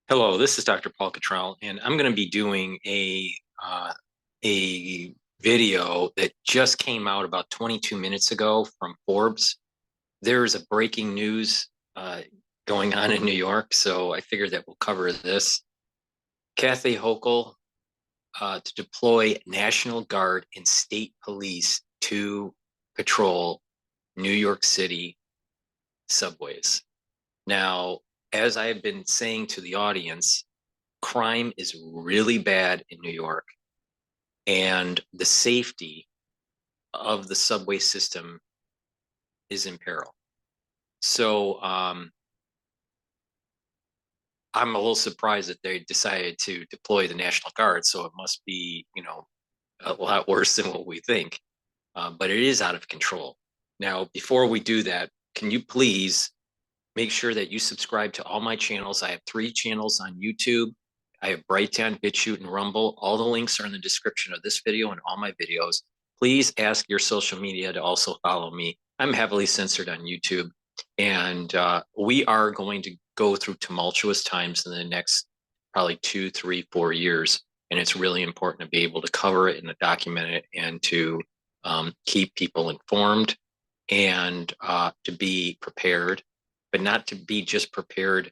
Hello, this is Dr. Paul Cottrell, and I'm going to be doing a video that just came out about 22 minutes ago from Forbes. There's a breaking news going on in New York, so I figured that we'll cover this. Kathy Hochul to deploy National Guard and state police to patrol New York City subways. Now, as I have been saying to the audience, crime is really bad in New York, and the safety of the subway system is in peril. So I'm a little surprised that they decided to deploy the National Guard. So it must be, a lot worse than what we think. But it is out of control. Now, before we do that, can you please make sure that you subscribe to all my channels? I have 3 channels on YouTube. I have Brighteon, Bitchute, and Rumble. All the links are in the description of this video and all my videos. Please ask your social media to also follow me. I'm heavily censored on YouTube, and we are going to go through tumultuous times in the next probably 2, 3, 4 years. And it's really important to be able to cover it and to document it and to keep people informed and to be prepared, but not to be just prepared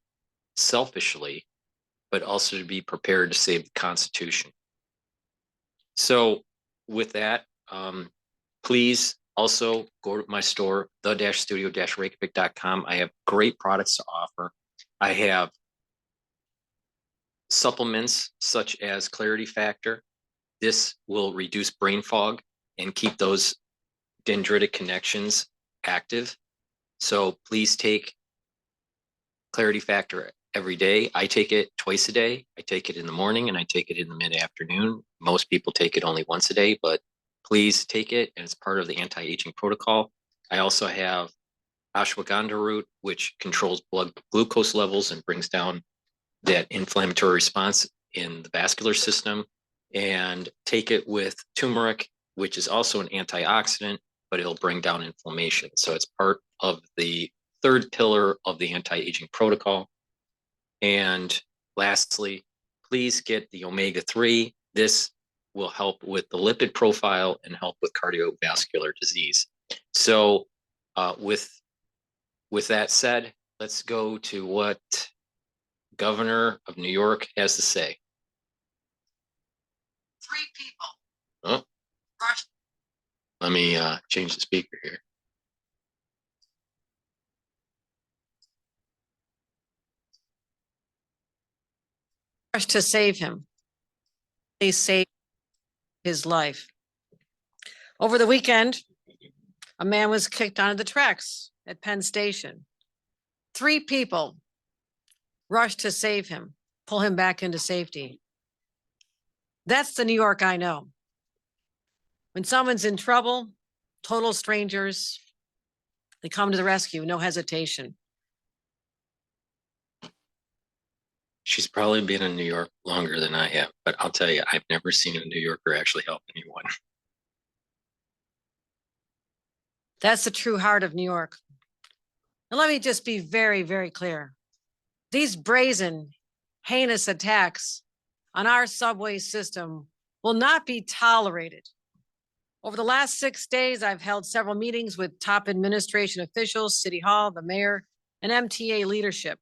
selfishly, but also to be prepared to save the Constitution. So with that, please also go to my store, the-studio-reykjavik.com. I have great products to offer. I have supplements such as Clarity Factor. This will reduce brain fog and keep those dendritic connections active. So please take Clarity Factor every day. I take it twice a day. I take it in the morning and I take it in the mid-afternoon. Most people take it only once a day, but please take it, and it's part of the anti-aging protocol. I also have ashwagandha root, which controls blood glucose levels and brings down that inflammatory response in the vascular system. And take it with turmeric, which is also an antioxidant, but it'll bring down inflammation. So it's part of the 3rd pillar of the anti-aging protocol. And lastly, please get the omega-3. This will help with the lipid profile and help with cardiovascular disease. So with that said, let's go to what Governor of New York has to say. 3 people. Oh, Rushed. Let me change the speaker here. To save him. They saved his life. Over the weekend, a man was kicked onto the tracks at Penn Station. 3 people rushed to save him, pull him back into safety. That's the New York I know. When someone's in trouble, total strangers, they come to the rescue, no hesitation. She's probably been in New York longer than I have, but I'll tell you, I've never seen a New Yorker actually help anyone. That's the true heart of New York. And let me just be very, very clear. These brazen, heinous attacks on our subway system will not be tolerated. Over the last 6 days, I've held several meetings with top administration officials, City Hall, the mayor, and MTA leadership.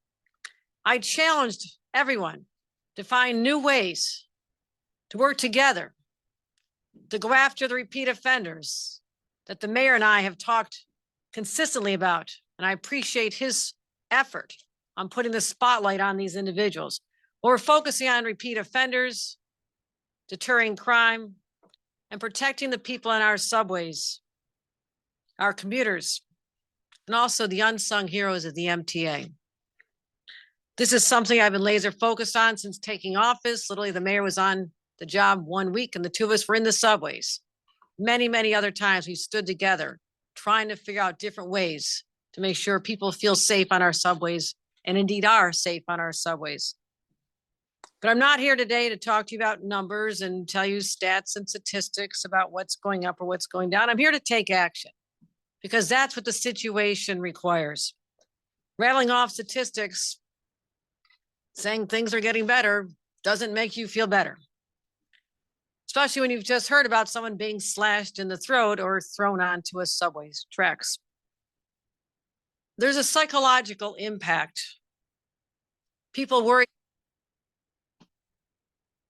I challenged everyone to find new ways to work together, to go after the repeat offenders that the mayor and I have talked consistently about. And I appreciate his effort on putting the spotlight on these individuals. We're focusing on repeat offenders, deterring crime, and protecting the people on our subways, our commuters, and also the unsung heroes of the MTA. This is something I've been laser focused on since taking office. Literally, the mayor was on the job 1 week and the 2 of us were in the subways. Many, many other times we stood together trying to figure out different ways to make sure people feel safe on our subways and indeed are safe on our subways. But I'm not here today to talk to you about numbers and tell you stats and statistics about what's going up or what's going down. I'm here to take action because that's what the situation requires. Rattling off statistics saying things are getting better doesn't make you feel better. Especially when you've just heard about someone being slashed in the throat or thrown onto a subway tracks. There's a psychological impact. People worry.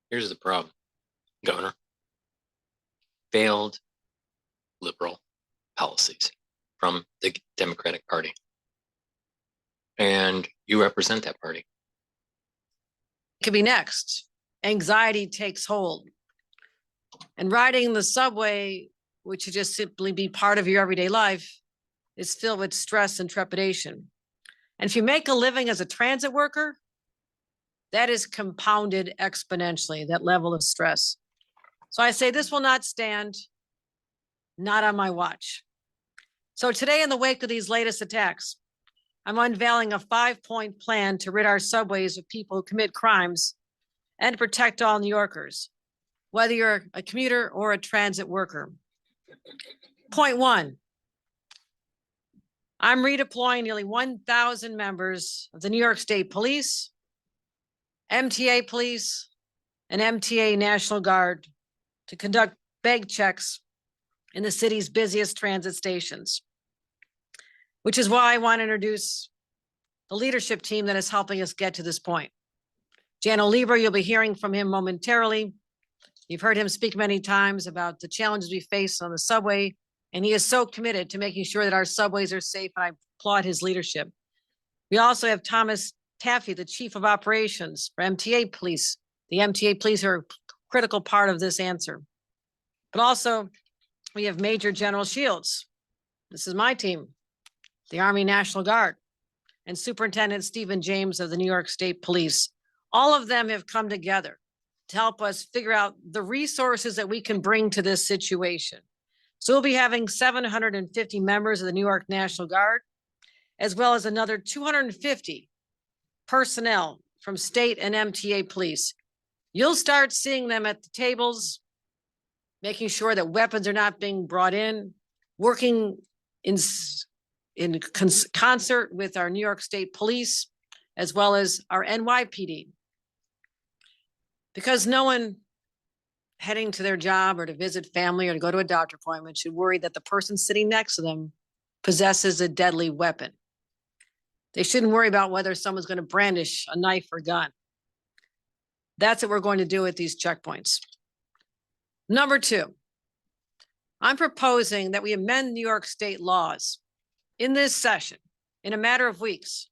Here's the problem, Governor. Failed liberal policies from the Democratic Party. And you represent that party. Could be next. Anxiety takes hold. And riding the subway, which should just simply be part of your everyday life, is filled with stress and trepidation. And if you make a living as a transit worker, that is compounded exponentially, that level of stress. So I say this will not stand, not on my watch. So today, in the wake of these latest attacks, I'm unveiling a 5-point plan to rid our subways of people who commit crimes and to protect all New Yorkers, whether you're a commuter or a transit worker. Point 1, I'm redeploying nearly 1,000 members of the New York State Police, MTA Police, and MTA National Guard to conduct bag checks in the city's busiest transit stations, which is why I want to introduce the leadership team that is helping us get to this point. Jano Lieber, you'll be hearing from him momentarily. You've heard him speak many times about the challenges we face on the subway, and he is so committed to making sure that our subways are safe, and I applaud his leadership. We also have Thomas Taffy, the Chief of Operations for MTA Police. The MTA Police are a critical part of this answer. But also, we have Major General Shields. This is my team, the Army National Guard, and Superintendent Stephen James of the New York State Police. All of them have come together to help us figure out the resources that we can bring to this situation. So we'll be having 750 members of the New York National Guard, as well as another 250 personnel from state and MTA police. You'll start seeing them at the tables, making sure that weapons are not being brought in, working in concert with our New York State Police, as well as our NYPD. Because no one heading to their job or to visit family or to go to a doctor appointment should worry that the person sitting next to them possesses a deadly weapon. They shouldn't worry about whether someone's going to brandish a knife or gun. That's what we're going to do at these checkpoints. Number 2, I'm proposing that we amend New York state laws in this session in a matter of weeks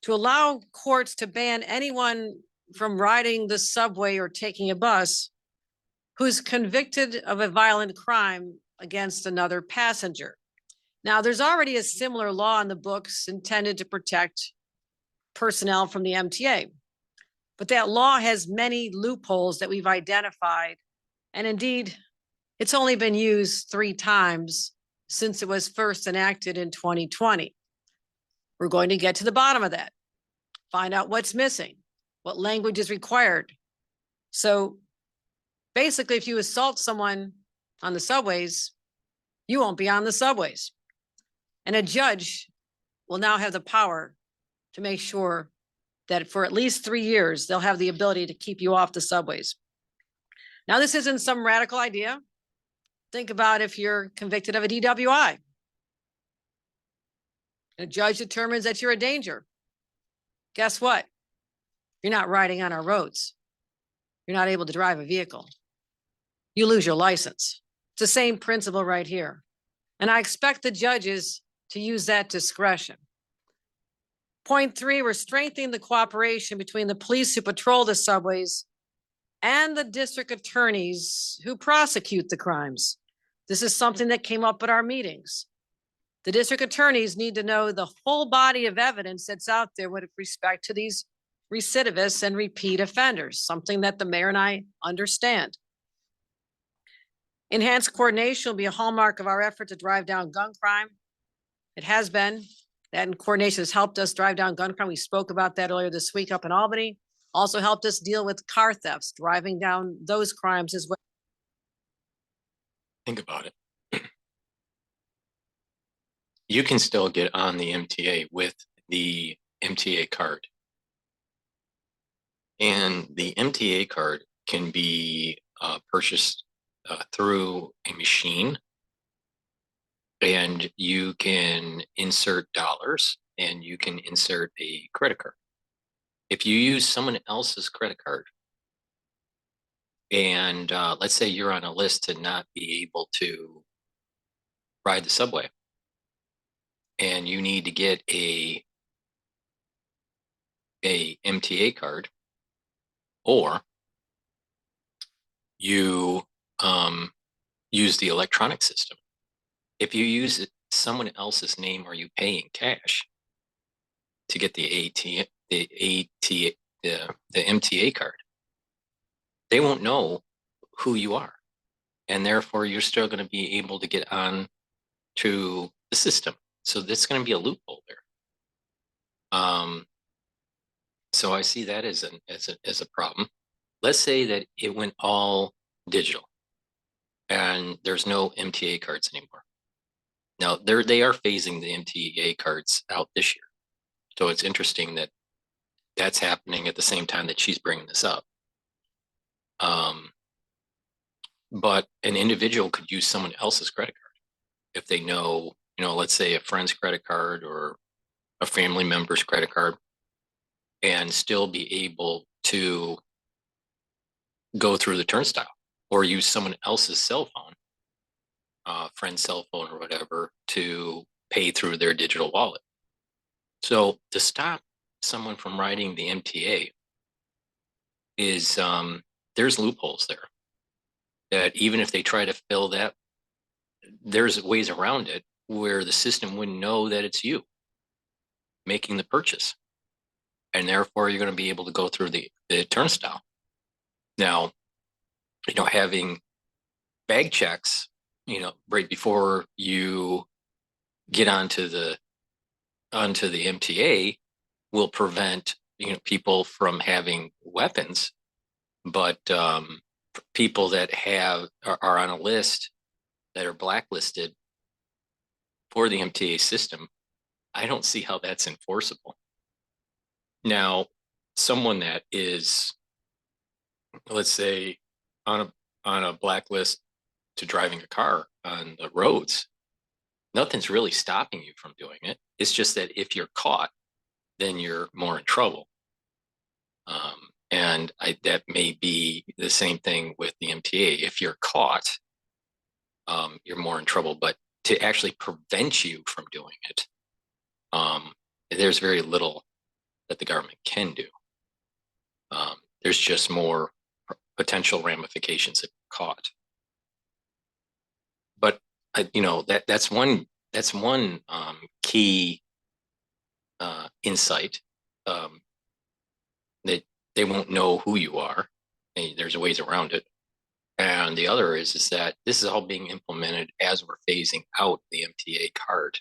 to allow courts to ban anyone from riding the subway or taking a bus who's convicted of a violent crime against another passenger. Now, there's already a similar law in the books intended to protect personnel from the MTA, but that law has many loopholes that we've identified. And indeed, it's only been used 3 times since it was first enacted in 2020. We're going to get to the bottom of that, find out what's missing, what language is required. So basically, if you assault someone on the subways, you won't be on the subways. And a judge will now have the power to make sure that for at least 3 years, they'll have the ability to keep you off the subways. Now, this isn't some radical idea. Think about if you're convicted of a DWI. A judge determines that you're a danger. Guess what? You're not riding on our roads. You're not able to drive a vehicle. You lose your license. It's the same principle right here. And I expect the judges to use that discretion. Point 3, we're strengthening the cooperation between the police who patrol the subways and the district attorneys who prosecute the crimes. This is something that came up at our meetings. The district attorneys need to know the full body of evidence that's out there with respect to these recidivists and repeat offenders, something that the mayor and I understand. Enhanced coordination will be a hallmark of our effort to drive down gun crime. It has been. That coordination has helped us drive down gun crime. We spoke about that earlier this week up in Albany. Also helped us deal with car thefts, driving down those crimes as well. Think about it. You can still get on the MTA with the MTA card. And the MTA card can be purchased through a machine, and you can insert dollars and you can insert a credit card. If you use someone else's credit card, and let's say you're on a list to not be able to ride the subway, and you need to get a MTA card, or you use the electronic system. If you use someone else's name or you pay in cash to get the MTA card, they won't know who you are, and therefore you're still going to be able to get on to the system. So that's going to be a loophole there. So I see that as a problem. Let's say that it went all digital and there's no MTA cards anymore. Now they are phasing the MTA cards out this year. So it's interesting that that's happening at the same time that she's bringing this up. But an individual could use someone else's credit card if they know, let's say a friend's credit card or a family member's credit card, and still be able to go through the turnstile, or use someone else's cell phone, friend's cell phone or whatever, to pay through their digital wallet. So to stop someone from riding the MTA is there's loopholes there that even if they try to fill that, there's ways around it where the system wouldn't know that it's you making the purchase. And therefore you're going to be able to go through the turnstile. Now, having bag checks, right before you get onto the MTA will prevent, people from having weapons, but people that are on a list that are blacklisted for the MTA system, I don't see how that's enforceable. Now, someone that is, let's say, on a blacklist to driving a car on the roads, nothing's really stopping you from doing it. It's just that if you're caught, then you're more in trouble. And that may be the same thing with the MTA. If you're caught, you're more in trouble. But to actually prevent you from doing it, there's very little that the government can do. There's just more potential ramifications if you're caught. But that's one key insight, that they won't know who you are. There's ways around it. And the other is that this is all being implemented as we're phasing out the MTA card.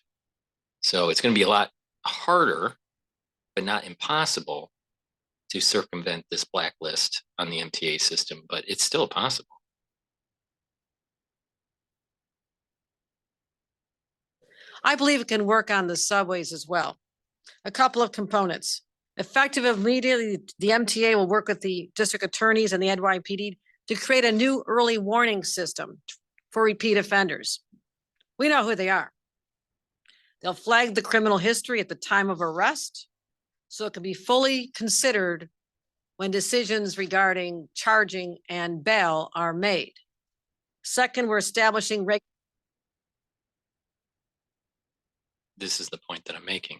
So it's going to be a lot harder, but not impossible, to circumvent this blacklist on the MTA system, but it's still possible. I believe it can work on the subways as well. A couple of components. Effective immediately, the MTA will work with the district attorneys and the NYPD to create a new early warning system for repeat offenders. We know who they are. They'll flag the criminal history at the time of arrest, so it can be fully considered when decisions regarding charging and bail are made. Second, we're establishing This is the point that I'm making.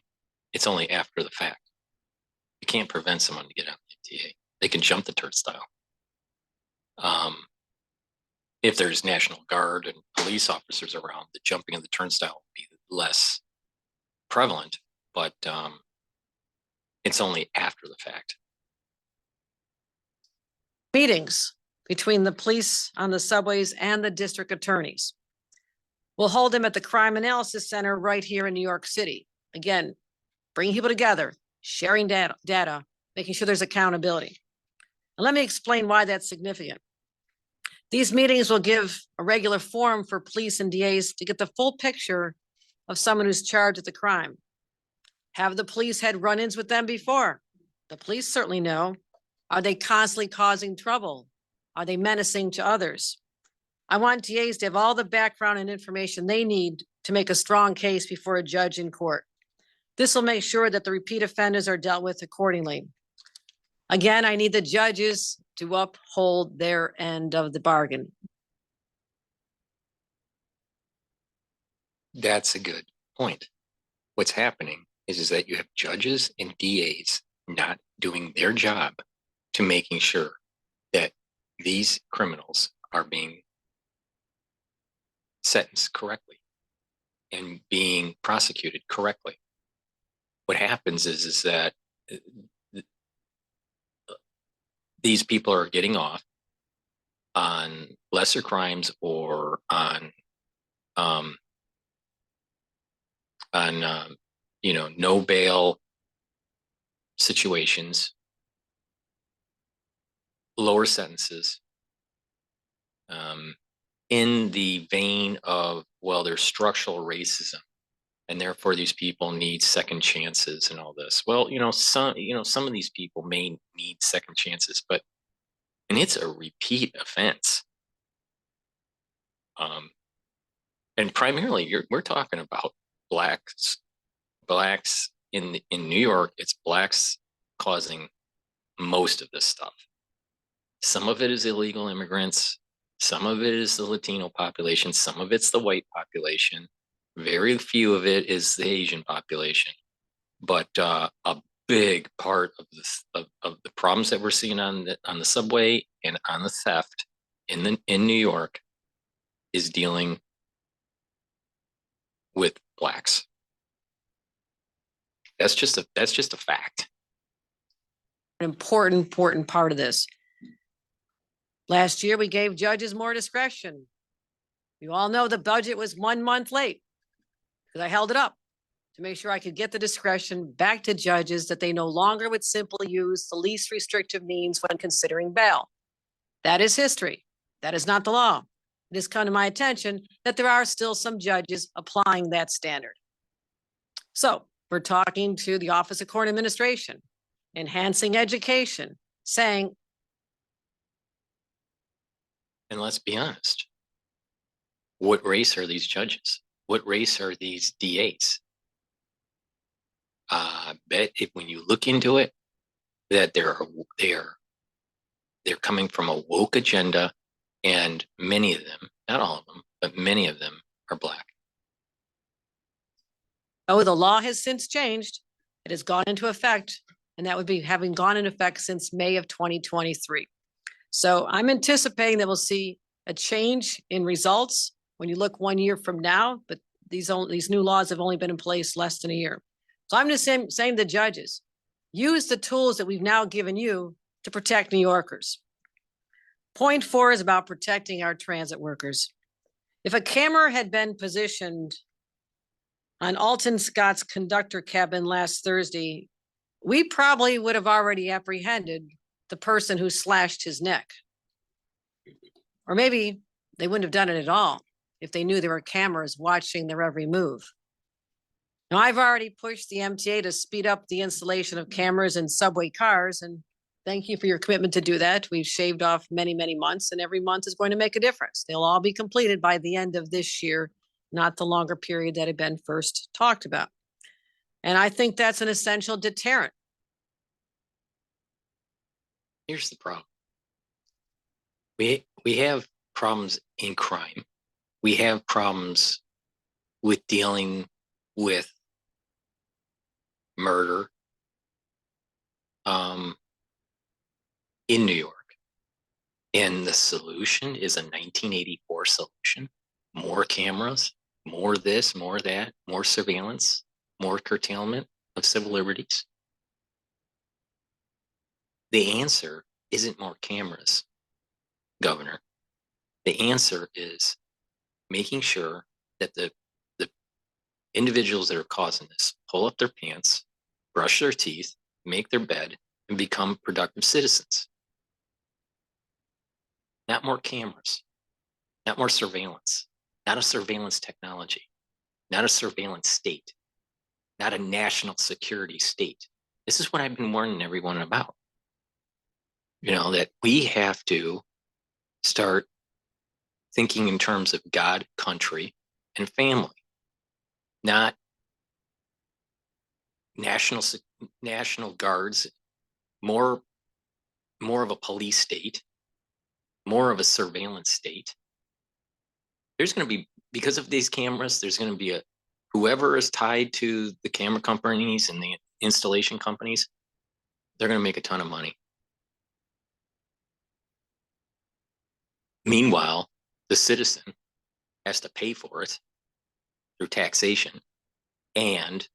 It's only after the fact. You can't prevent someone to get on the MTA. They can jump the turnstile. If there's National Guard and police officers around, the jumping of the turnstile will be less prevalent, but it's only after the fact. meetings between the police on the subways and the district attorneys. We'll hold them at the Crime Analysis Center right here in New York City. Again, bringing people together, sharing data, making sure there's accountability. And let me explain why that's significant. These meetings will give a regular forum for police and DAs to get the full picture of someone who's charged with the crime. Have the police had run-ins with them before? The police certainly know. Are they constantly causing trouble? Are they menacing to others? I want DAs to have all the background and information they need to make a strong case before a judge in court. This will make sure that the repeat offenders are dealt with accordingly. Again, I need the judges to uphold their end of the bargain. That's a good point. What's happening is that you have judges and DAs not doing their job to making sure that these criminals are being sentenced correctly and being prosecuted correctly. What happens is that these people are getting off on lesser crimes or on no bail situations, lower sentences, in the vein of, well, there's structural racism, and therefore these people need second chances and all this. Well, some of these people may need second chances, and it's a repeat offense. And primarily we're talking about blacks in New York. It's blacks causing most of this stuff. Some of it is illegal immigrants. Some of it is the Latino population. Some of it's the white population. Very few of it is the Asian population. But a big part of the problems that we're seeing on the subway and on the theft in New York is dealing with blacks. That's just a fact. An important part of this. Last year, we gave judges more discretion. You all know the budget was 1 month late because I held it up to make sure I could get the discretion back to judges that they no longer would simply use the least restrictive means when considering bail. That is history. That is not the law. It has come to my attention that there are still some judges applying that standard. So we're talking to the Office of Court Administration, enhancing education, saying, and let's be honest, what race are these judges? What race are these DAs? I bet if when you look into it, that they're coming from a woke agenda, and many of them, not all of them, but many of them are black. Oh, the law has since changed. It has gone into effect, and that would be having gone into effect since May of 2023. So I'm anticipating that we'll see a change in results when you look 1 year from now, but these new laws have only been in place less than a year. So I'm just saying to judges, use the tools that we've now given you to protect New Yorkers. Point 4 is about protecting our transit workers. If a camera had been positioned on Alton Scott's conductor cabin last Thursday, we probably would have already apprehended the person who slashed his neck. Or maybe they wouldn't have done it at all if they knew there were cameras watching their every move. Now, I've already pushed the MTA to speed up the installation of cameras in subway cars, and thank you for your commitment to do that. We've shaved off many, many months, and every month is going to make a difference. They'll all be completed by the end of this year, not the longer period that had been first talked about. And I think that's an essential deterrent. Here's the problem. We have problems in crime. We have problems with dealing with murder in New York. And the solution is a 1984 solution. More cameras, more this, more that, more surveillance, more curtailment of civil liberties. The answer isn't more cameras, Governor. The answer is making sure that the individuals that are causing this pull up their pants, brush their teeth, make their bed, and become productive citizens. Not more cameras, not more surveillance, not a surveillance technology, not a surveillance state, not a national security state. This is what I've been warning everyone about. that we have to start thinking in terms of God, country, and family, not national guards, more of a police state, more of a surveillance state. There's going to be, because of these cameras, there's going to be whoever is tied to the camera companies and the installation companies, they're going to make a ton of money. Meanwhile, the citizen has to pay for it through taxation, and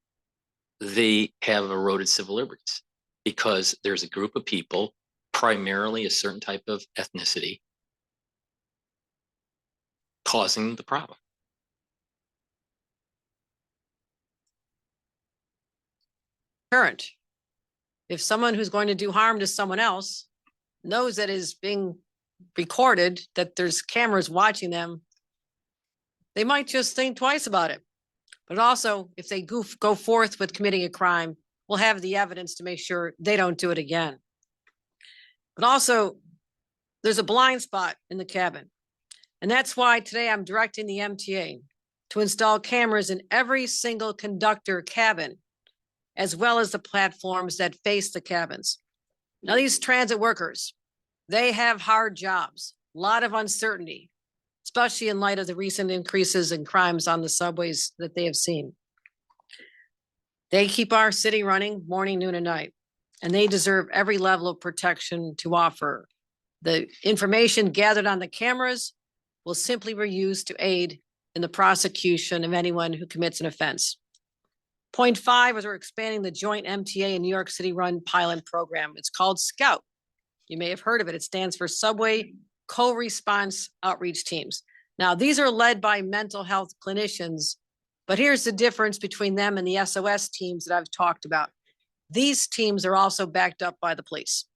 they have eroded civil liberties because there's a group of people, primarily a certain type of ethnicity, causing the problem. Current. If someone who's going to do harm to someone else knows that is being recorded, that there's cameras watching them, they might just think twice about it. But also, if they go forth with committing a crime, we'll have the evidence to make sure they don't do it again. But also, there's a blind spot in the cabin. And that's why today I'm directing the MTA to install cameras in every single conductor cabin, as well as the platforms that face the cabins. Now, these transit workers, they have hard jobs, a lot of uncertainty, especially in light of the recent increases in crimes on the subways that they have seen. They keep our city running morning, noon, and night, and they deserve every level of protection to offer. The information gathered on the cameras will simply be used to aid in the prosecution of anyone who commits an offense. Point 5 is we're expanding the joint MTA and New York City run pilot program. It's called SCOUT. You may have heard of it. It stands for Subway Co-Response Outreach Teams. Now, these are led by mental health clinicians, but here's the difference between them and the SOS teams that I've talked about. These teams are also backed up by the police.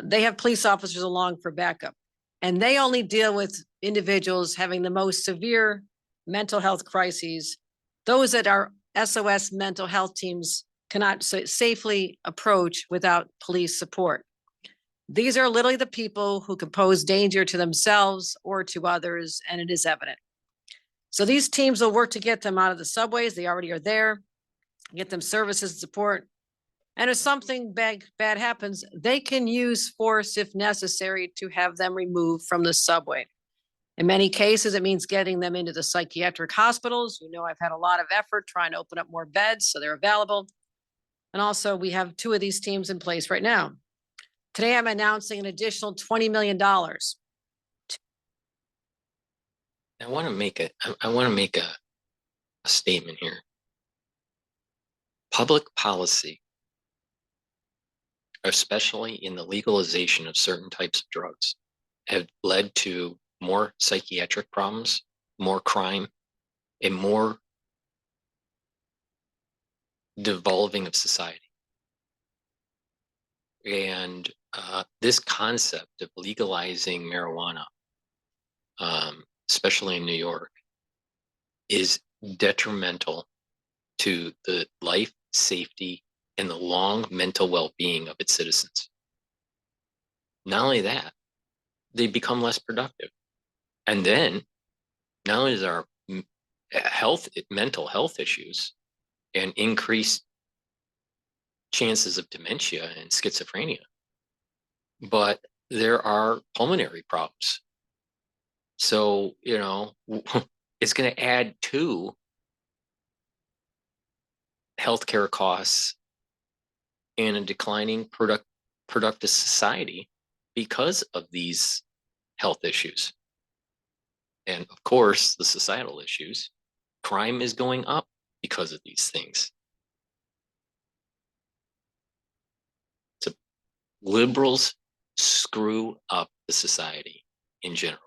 They have police officers along for backup, and they only deal with individuals having the most severe mental health crises. Those that are SOS mental health teams cannot safely approach without police support. These are literally the people who could pose danger to themselves or to others, and it is evident. So these teams will work to get them out of the subways. They already are there, get them services and support. And if something bad happens, they can use force if necessary to have them removed from the subway. In many cases, it means getting them into the psychiatric hospitals. I've had a lot of effort trying to open up more beds so they're available. And also, we have 2 of these teams in place right now. Today, I'm announcing an additional $20 million. I want to make a statement here. Public policy, especially in the legalization of certain types of drugs, have led to more psychiatric problems, more crime, and more devolving of society. And this concept of legalizing marijuana, especially in New York, is detrimental to the life, safety, and the long mental well-being of its citizens. Not only that, they become less productive. And then, not only is our mental health issues and increased chances of dementia and schizophrenia, but there are pulmonary problems. So, it's going to add to healthcare costs and a declining productive society because of these health issues. And of course, the societal issues. Crime is going up because of these things. So liberals screw up the society in general.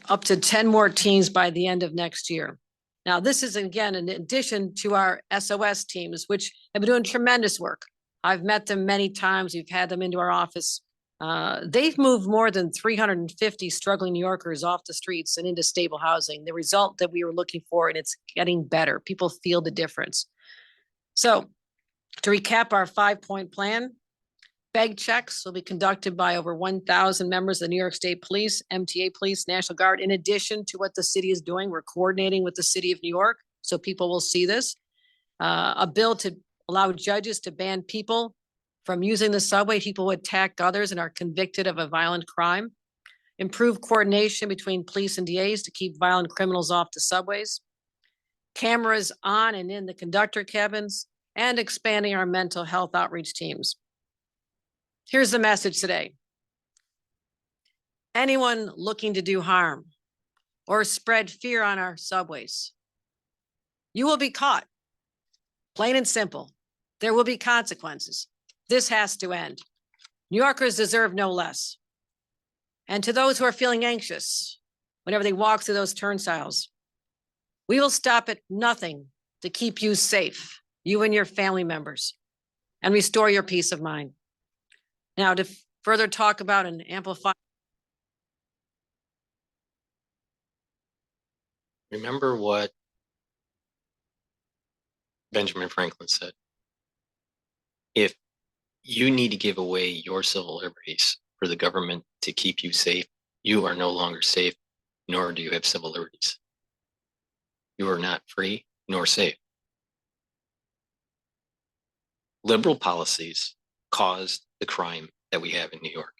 Up to 10 more teams by the end of next year. Now, this is, again, in addition to our SOS teams, which have been doing tremendous work. I've met them many times. We've had them into our office. They've moved more than 350 struggling New Yorkers off the streets and into stable housing, the result that we were looking for, and it's getting better. People feel the difference. So To recap our 5-point plan, bag checks will be conducted by over 1,000 members of the New York State Police, MTA Police, National Guard. In addition to what the city is doing, we're coordinating with the city of New York, so people will see this. A bill to allow judges to ban people from using the subway, people who attack others and are convicted of a violent crime. Improve coordination between police and DAs to keep violent criminals off the subways. Cameras on and in the conductor cabins, and expanding our mental health outreach teams. Here's the message today. Anyone looking to do harm or spread fear on our subways, you will be caught. Plain and simple. There will be consequences. This has to end. New Yorkers deserve no less. And to those who are feeling anxious whenever they walk through those turnstiles, we will stop at nothing to keep you safe, you and your family members, and restore your peace of mind. Now, to further talk about and amplify. Remember what Benjamin Franklin said. If you need to give away your civil liberties for the government to keep you safe, you are no longer safe, nor do you have civil liberties. You are not free nor safe. Liberal policies caused the crime that we have in New York.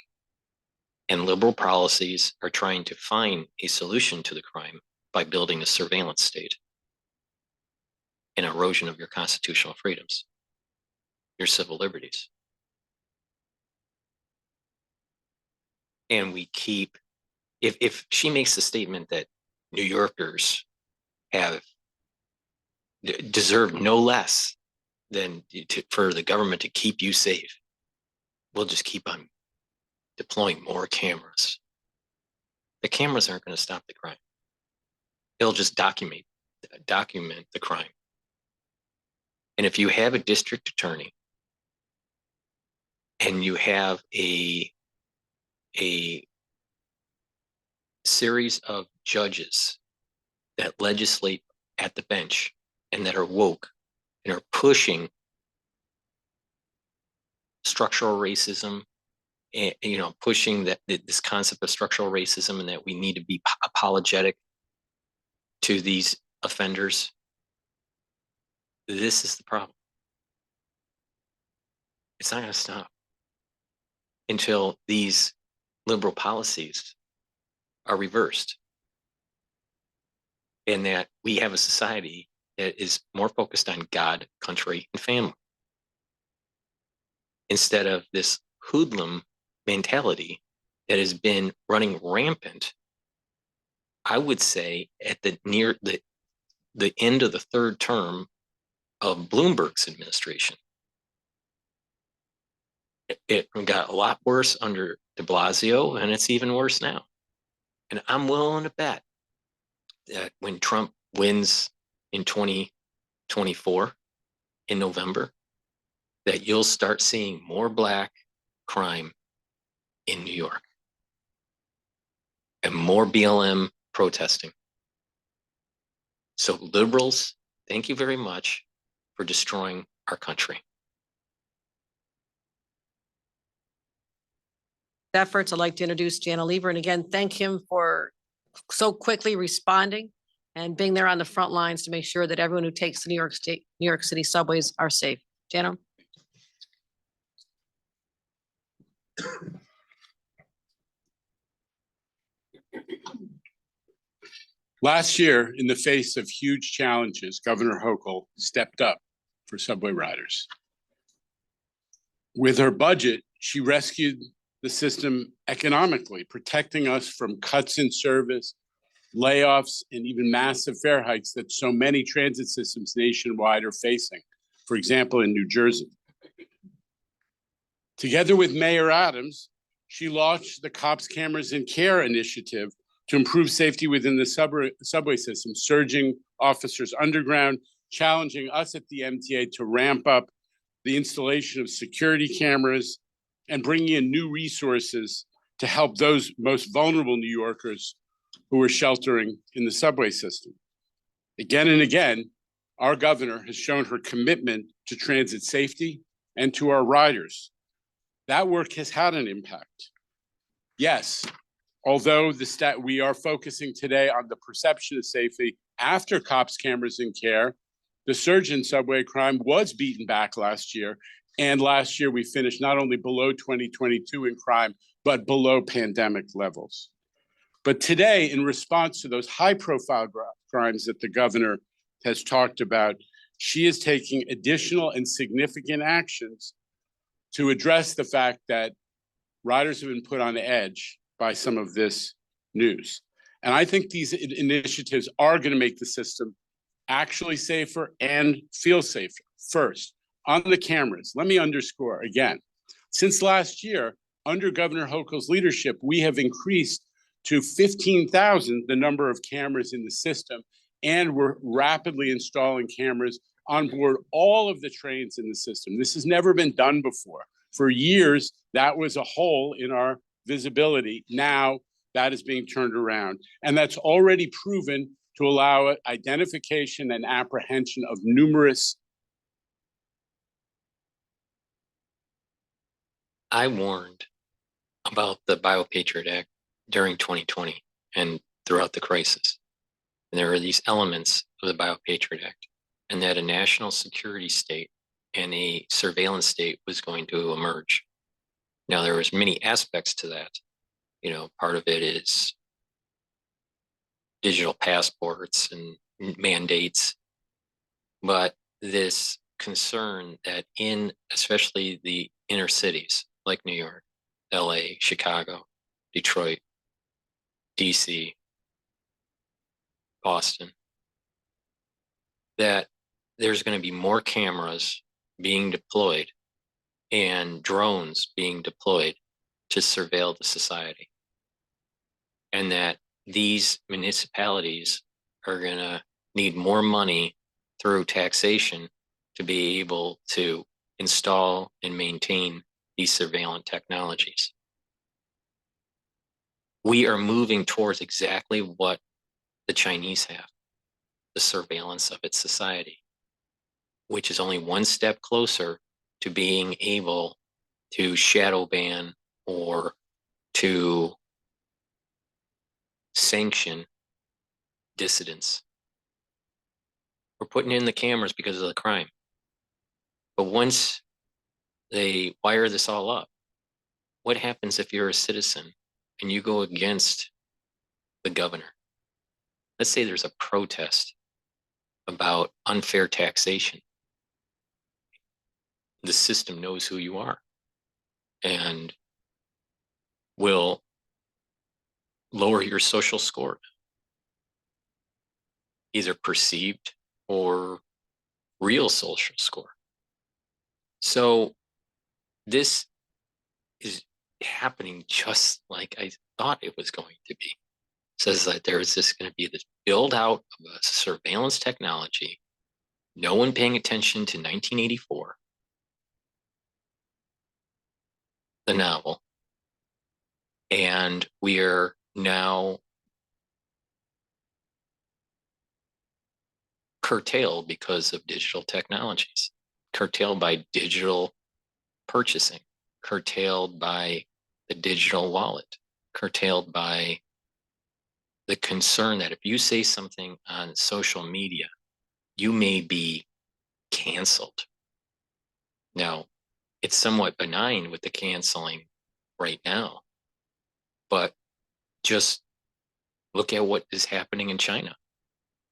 And liberal policies are trying to find a solution to the crime by building a surveillance state and erosion of your constitutional freedoms, your civil liberties. And we keep, if she makes the statement that New Yorkers deserve no less than for the government to keep you safe, we'll just keep on deploying more cameras. The cameras aren't going to stop the crime. They'll just document the crime. And if you have a district attorney and you have a series of judges that legislate at the bench and that are woke and are pushing structural racism, and pushing this concept of structural racism, and that we need to be apologetic to these offenders, this is the problem. It's not going to stop until these liberal policies are reversed, and that we have a society that is more focused on God, country, and family, instead of this hoodlum mentality that has been running rampant, I would say, at the end of the third term of Bloomberg's administration. It got a lot worse under de Blasio, and it's even worse now. And I'm willing to bet that when Trump wins in 2024 in November, that you'll start seeing more Black crime in New York and more BLM protesting. So liberals, thank you very much for destroying our country. Efforts, I'd like to introduce Jana Lever, and again, thank him for so quickly responding and being there on the front lines to make sure that everyone who takes the New York City subways are safe. Jana. Last year, in the face of huge challenges, Governor Hochul stepped up for subway riders. With her budget, she rescued the system economically, protecting us from cuts in service, layoffs, and even massive fare hikes that so many transit systems nationwide are facing, for example, in New Jersey. Together with Mayor Adams, she launched the Cops Cameras in Care initiative to improve safety within the subway system, surging officers underground, challenging us at the MTA to ramp up the installation of security cameras, and bringing in new resources to help those most vulnerable New Yorkers who are sheltering in the subway system. Again and again, our governor has shown her commitment to transit safety, and to our riders. That work has had an impact. Yes, although we are focusing today on the perception of safety after cops cameras in care, the surge in subway crime was beaten back last year. And last year we finished not only below 2022 in crime, but below pandemic levels. But today, in response to those high profile crimes that the governor has talked about, she is taking additional and significant actions to address the fact that riders have been put on edge by some of this news. And I think these initiatives are going to make the system actually safer and feel safer. First, on the cameras, let me underscore again, since last year, under Governor Hochul's leadership, we have increased to 15,000 the number of cameras in the system, and we're rapidly installing cameras on board all of the trains in the system. This has never been done before. For years, that was a hole in our visibility. Now that is being turned around, and that's already proven to allow identification and apprehension of numerous. I warned about the BioPatriot Act during 2020 and throughout the crisis. And there are these elements of the BioPatriot Act, and that a national security state and a surveillance state was going to emerge. Now, there was many aspects to that. You know, part of it is digital passports and mandates, but this concern that in especially the inner cities like New York, LA, Chicago, Detroit, DC, Boston, that there's going to be more cameras being deployed and drones being deployed to surveil the society. And that these municipalities are going to need more money through taxation to be able to install and maintain these surveillance technologies. We are moving towards exactly what the Chinese have, the surveillance of its society, which is only one step closer to being able to shadow ban or to sanction dissidents. We're putting in the cameras because of the crime. But once they wire this all up, what happens if you're a citizen and you go against the governor? Let's say there's a protest about unfair taxation. The system knows who you are and will lower your social score, either perceived or real social score. So this is happening just like I thought it was going to be. It says that there is this going to be this build out of a surveillance technology, no one paying attention to 1984, the novel, and we are now curtailed because of digital technologies, curtailed by digital purchasing, curtailed by the digital wallet, curtailed by the concern that if you say something on social media, you may be canceled. Now, it's somewhat benign with the canceling right now, but just look at what is happening in China.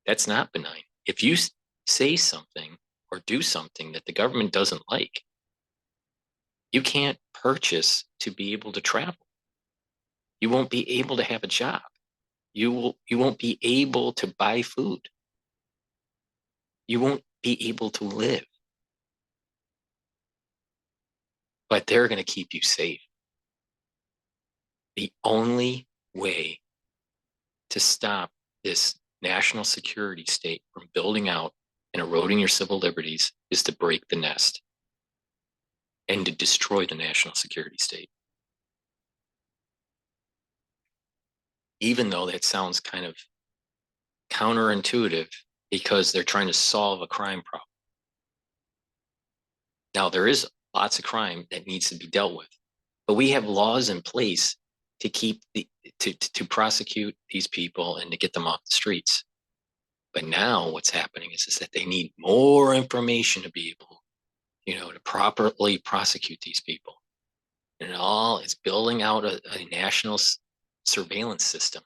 That's not benign. If you say something or do something that the government doesn't like, you can't purchase to be able to travel. You won't be able to have a job. You won't be able to buy food. You won't be able to live. But they're going to keep you safe. The only way to stop this national security state from building out and eroding your civil liberties is to break the nest and to destroy the national security state. Even though that sounds kind of counterintuitive because they're trying to solve a crime problem. Now, there is lots of crime that needs to be dealt with, but we have laws in place to keep to prosecute these people and to get them off the streets. But now what's happening is that they need more information to be able, to properly prosecute these people. And it's building out a national surveillance system.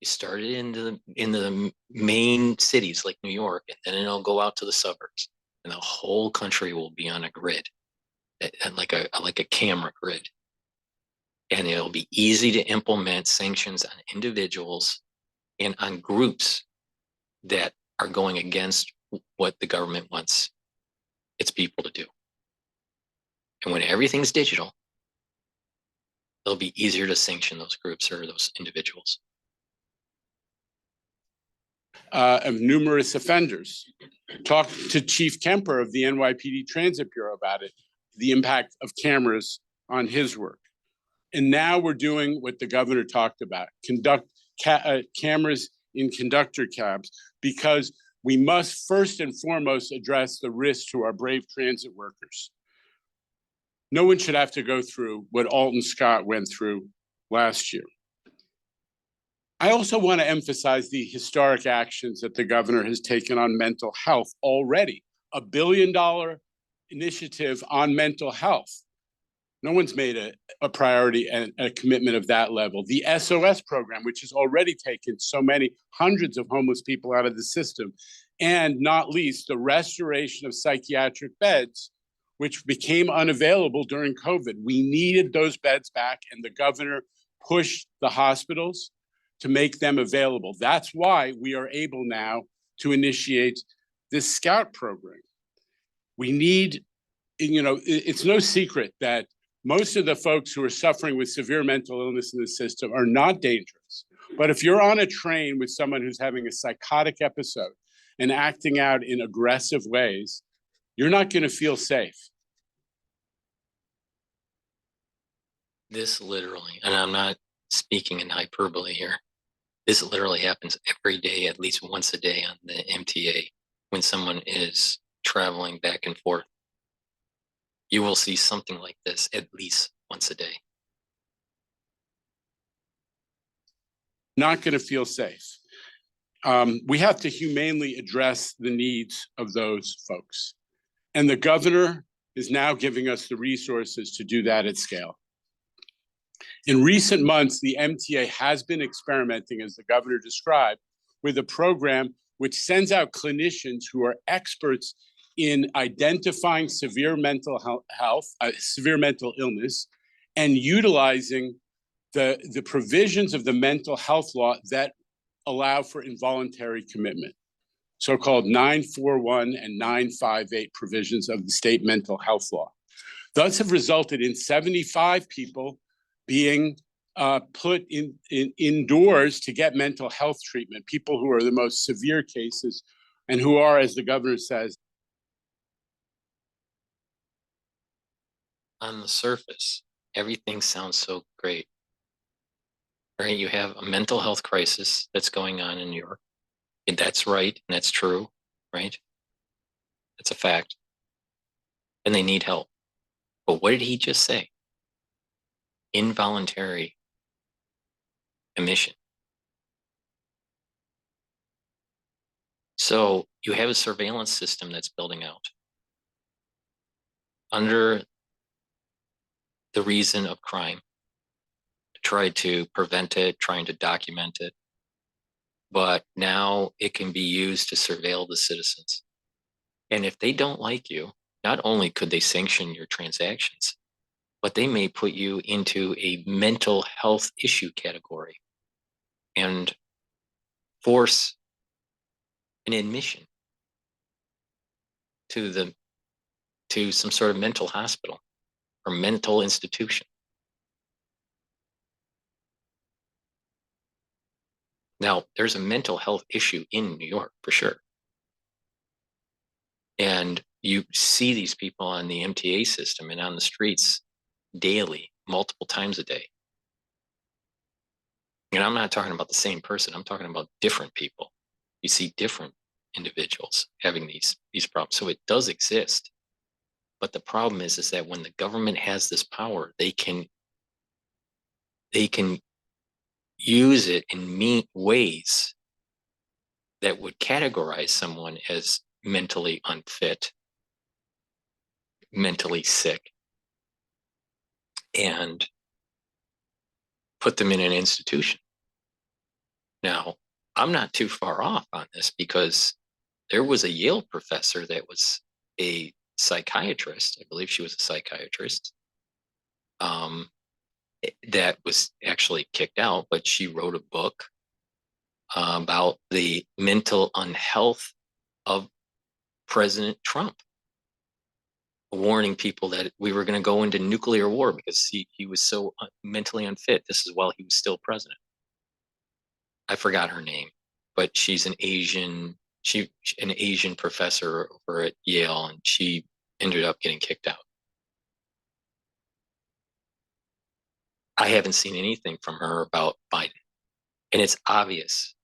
You start it in the main cities like New York, and then it'll go out to the suburbs, and the whole country will be on a grid, and like a camera grid. And it'll be easy to implement sanctions on individuals and on groups that are going against what the government wants its people to do. And when everything's digital, it'll be easier to sanction those groups or those individuals. Of numerous offenders. Talk to Chief Kemper of the NYPD Transit Bureau about it, the impact of cameras on his work. And now we're doing what the governor talked about, cameras in conductor cabs, because we must first and foremost address the risk to our brave transit workers. No one should have to go through what Alton Scott went through last year. I also want to emphasize the historic actions that the governor has taken on mental health already. $1 billion initiative on mental health. No one's made a priority and a commitment of that level. The SOS program, which has already taken so many hundreds of homeless people out of the system, and not least the restoration of psychiatric beds, which became unavailable during COVID. We needed those beds back, and the governor pushed the hospitals to make them available. That's why we are able now to initiate this Scout program. We need, it's no secret that most of the folks who are suffering with severe mental illness in the system are not dangerous. But if you're on a train with someone who's having a psychotic episode and acting out in aggressive ways, you're not going to feel safe. This literally, and I'm not speaking in hyperbole here, this literally happens every day, at least once a day on the MTA when someone is traveling back and forth. You will see something like this at least once a day. Not going to feel safe. We have to humanely address the needs of those folks. And the governor is now giving us the resources to do that at scale. In recent months, the MTA has been experimenting, as the governor described, with a program which sends out clinicians who are experts in identifying severe mental severe mental illness, and utilizing the provisions of the mental health law that allow for involuntary commitment, so-called 941 and 958 provisions of the state mental health law. Thus have resulted in 75 people being put indoors to get mental health treatment, people who are the most severe cases and who are, as the governor says, on the surface, everything sounds so great, right? You have a mental health crisis that's going on in New York. And that's right, and that's true, right? That's a fact. And they need help. But what did he just say? Involuntary emission. So you have a surveillance system that's building out under the reason of crime, to try to prevent it, trying to document it. But now it can be used to surveil the citizens. And if they don't like you, not only could they sanction your transactions, but they may put you into a mental health issue category and force an admission to some sort of mental hospital or mental institution. Now, there's a mental health issue in New York for sure. And you see these people on the MTA system and on the streets daily, multiple times a day. And I'm not talking about the same person. I'm talking about different people. You see different individuals having these problems. So it does exist. But the problem is that when the government has this power, they can use it in mean ways that would categorize someone as mentally unfit, mentally sick, and put them in an institution. Now, I'm not too far off on this because there was a Yale professor that was a psychiatrist. I believe she was a psychiatrist. That was actually kicked out, but she wrote a book about the mental unhealth of President Trump, warning people that we were going to go into nuclear war because he was so mentally unfit. This is while he was still president. I forgot her name, but she's an Asian professor over at Yale, and she ended up getting kicked out. I haven't seen anything from her about Biden, and it's obvious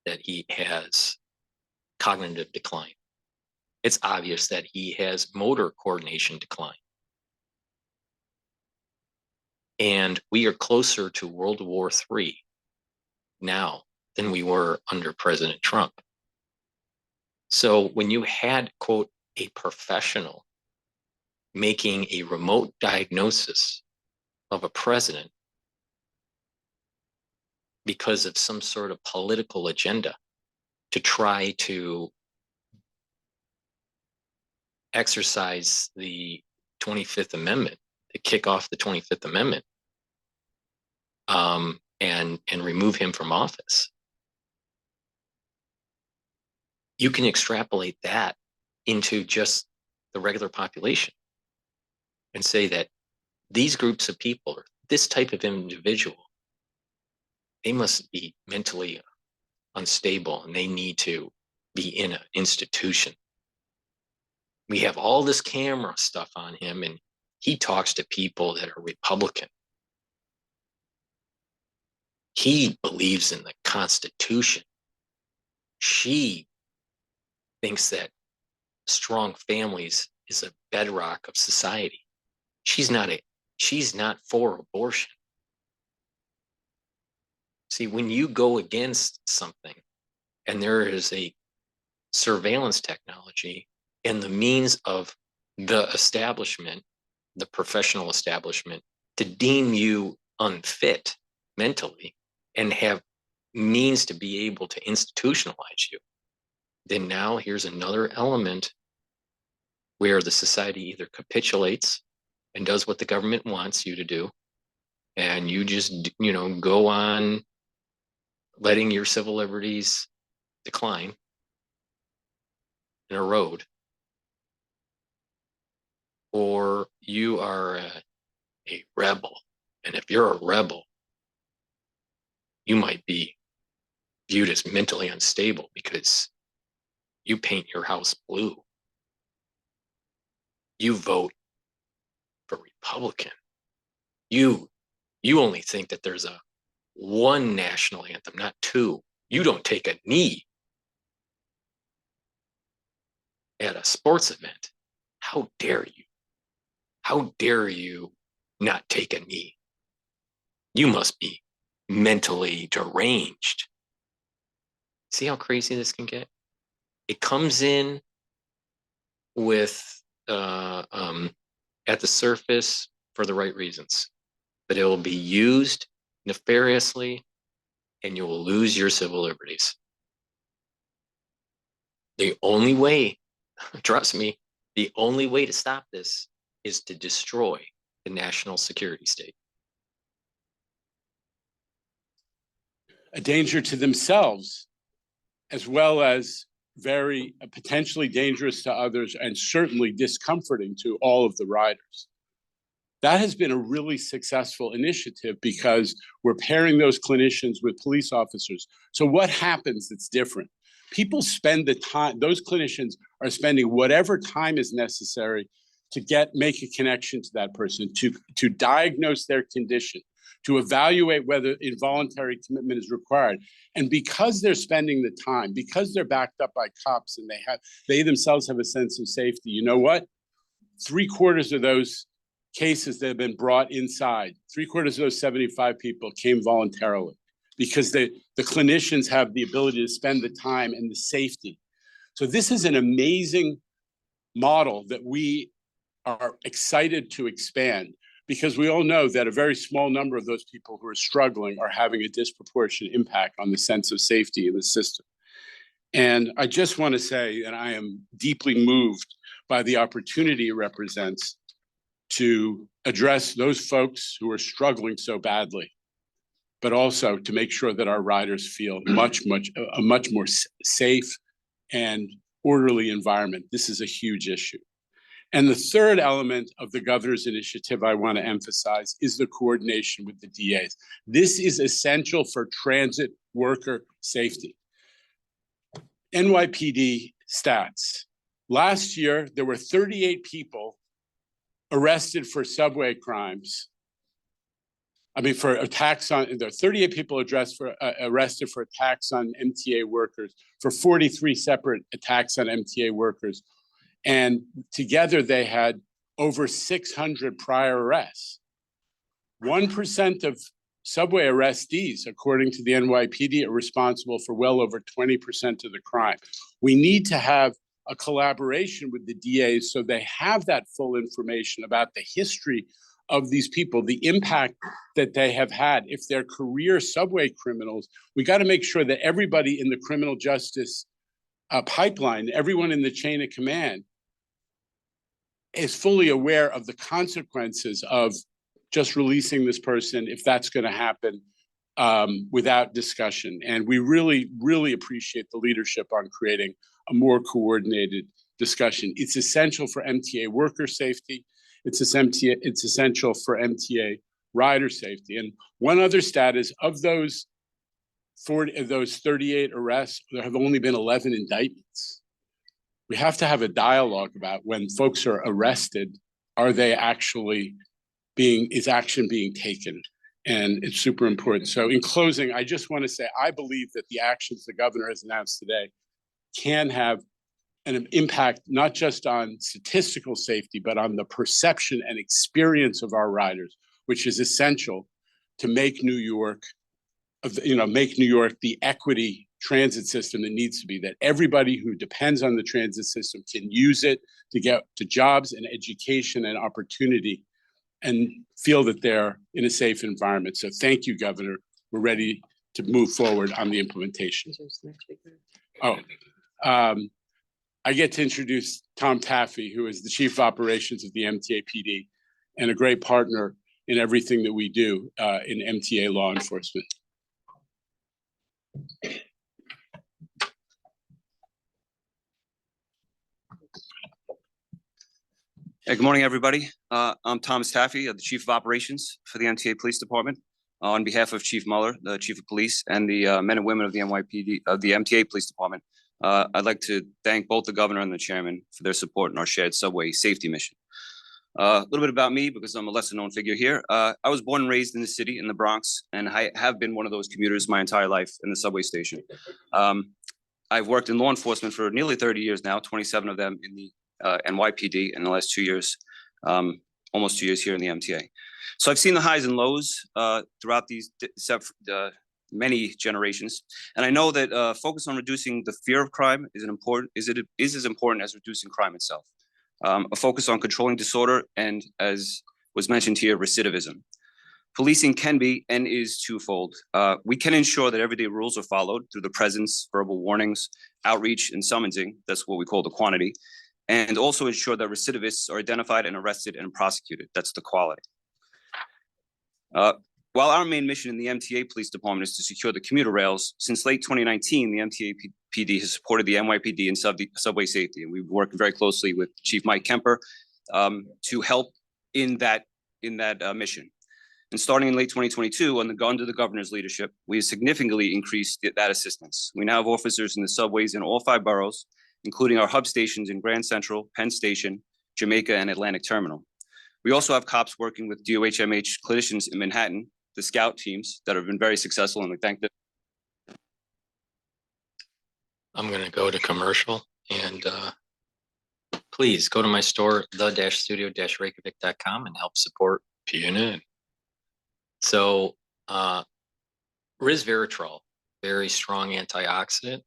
that he has cognitive decline. It's obvious that he has motor coordination decline. And we are closer to World War III now than we were under President Trump. So when you had, quote, a professional making a remote diagnosis of a president because of some sort of political agenda to try to exercise the 25th Amendment, to kick off the 25th Amendment, and remove him from office. You can extrapolate that into just the regular population and say that these groups of people, or this type of individual, they must be mentally unstable and they need to be in an institution. We have all this camera stuff on him, and he talks to people that are Republican. He believes in the Constitution. She thinks that strong families is a bedrock of society. She's not for abortion. See, when you go against something and there is a surveillance technology and the means of the establishment, the professional establishment, to deem you unfit mentally and have means to be able to institutionalize you, then now here's another element where the society either capitulates and does what the government wants you to do, and you just, go on letting your civil liberties decline and erode, or you are a rebel. And if you're a rebel, you might be viewed as mentally unstable because you paint your house blue. You vote for Republican. You only think that there's one national anthem, not two. You don't take a knee at a sports event. How dare you? How dare you not take a knee? You must be mentally deranged. See how crazy this can get? It comes in with at the surface for the right reasons, but it will be used nefariously and you will lose your civil liberties. The only way, trust me, the only way to stop this is to destroy the national security state. A danger to themselves, as well as very potentially dangerous to others and certainly discomforting to all of the riders. That has been a really successful initiative because we're pairing those clinicians with police officers. So what happens that's different? People spend the time, those clinicians are spending whatever time is necessary to make a connection to that person, to diagnose their condition, to evaluate whether involuntary commitment is required. And because they're spending the time, because they're backed up by cops and they themselves have a sense of safety, you know what? 3/4 of those cases that have been brought inside, 3/4 of those 75 people came voluntarily because the clinicians have the ability to spend the time and the safety. So this is an amazing model that we are excited to expand, because we all know that a very small number of those people who are struggling are having a disproportionate impact on the sense of safety in the system. And I just want to say that I am deeply moved by the opportunity it represents to address those folks who are struggling so badly, but also to make sure that our riders feel a much more safe and orderly environment. This is a huge issue. And the third element of the governor's initiative I want to emphasize is the coordination with the DAs. This is essential for transit worker safety. NYPD stats. Last year, there were 38 people arrested for subway crimes. For attacks on, there are 38 people arrested for attacks on MTA workers, for 43 separate attacks on MTA workers. And together they had over 600 prior arrests. 1% of subway arrestees, according to the NYPD, are responsible for well over 20% of the crime. We need to have a collaboration with the DAs so they have that full information about the history of these people, the impact that they have had. If they're career subway criminals, we got to make sure that everybody in the criminal justice pipeline, everyone in the chain of command, is fully aware of the consequences of just releasing this person, if that's going to happen, without discussion. And we really, really appreciate the leadership on creating a more coordinated discussion. It's essential for MTA worker safety. It's essential for MTA rider safety. And one other stat is, of those 38 arrests, there have only been 11 indictments. We have to have a dialogue about, when folks are arrested, are they actually is action being taken? And it's super important. So in closing, I just want to say, I believe that the actions the governor has announced today can have an impact, not just on statistical safety, but on the perception and experience of our riders, which is essential to make New York the equity transit system that needs to be, that everybody who depends on the transit system can use it to get to jobs and education and opportunity and feel that they're in a safe environment. So thank you, Governor. We're ready to move forward on the implementation. I get to introduce Tom Taffy, who is the Chief of Operations of the MTA PD and a great partner in everything that we do in MTA law enforcement. Hey, good morning, everybody. I'm Thomas Taffy, the Chief of Operations for the MTA Police Department. On behalf of Chief Mueller, the Chief of Police, and the men and women of the NYPD, of the MTA Police Department, I'd like to thank both the governor and the chairman for their support in our shared subway safety mission. A little bit about me, because I'm a lesser known figure here. I was born and raised in the city, in the Bronx, and I have been one of those commuters my entire life in the subway station. I've worked in law enforcement for nearly 30 years now, 27 of them in the NYPD in the last 2 years, almost 2 years here in the MTA. So I've seen the highs and lows throughout these many generations, and I know that focus on reducing the fear of crime is as important as reducing crime itself. A focus on controlling disorder and, as was mentioned here, recidivism. Policing can be and is twofold. We can ensure that everyday rules are followed through the presence, verbal warnings, outreach, and summonsing. That's what we call the quantity. And also ensure that recidivists are identified and arrested and prosecuted. That's the quality. While our main mission in the MTA Police Department is to secure the commuter rails, since late 2019, the MTA PD has supported the NYPD in subway safety. And we've worked very closely with Chief Mike Kemper to help in that mission. And starting in late 2022, under the governor's leadership, we have significantly increased that assistance. We now have officers in the subways in all 5 boroughs, including our hub stations in Grand Central, Penn Station, Jamaica, and Atlantic Terminal. We also have cops working with DOHMH clinicians in Manhattan, the scout teams that have been very successful, and we thank them. I'm going to go to commercial and please go to my store, the-studio-reykjavik.com, and help support PNN. So resveratrol, very strong antioxidant,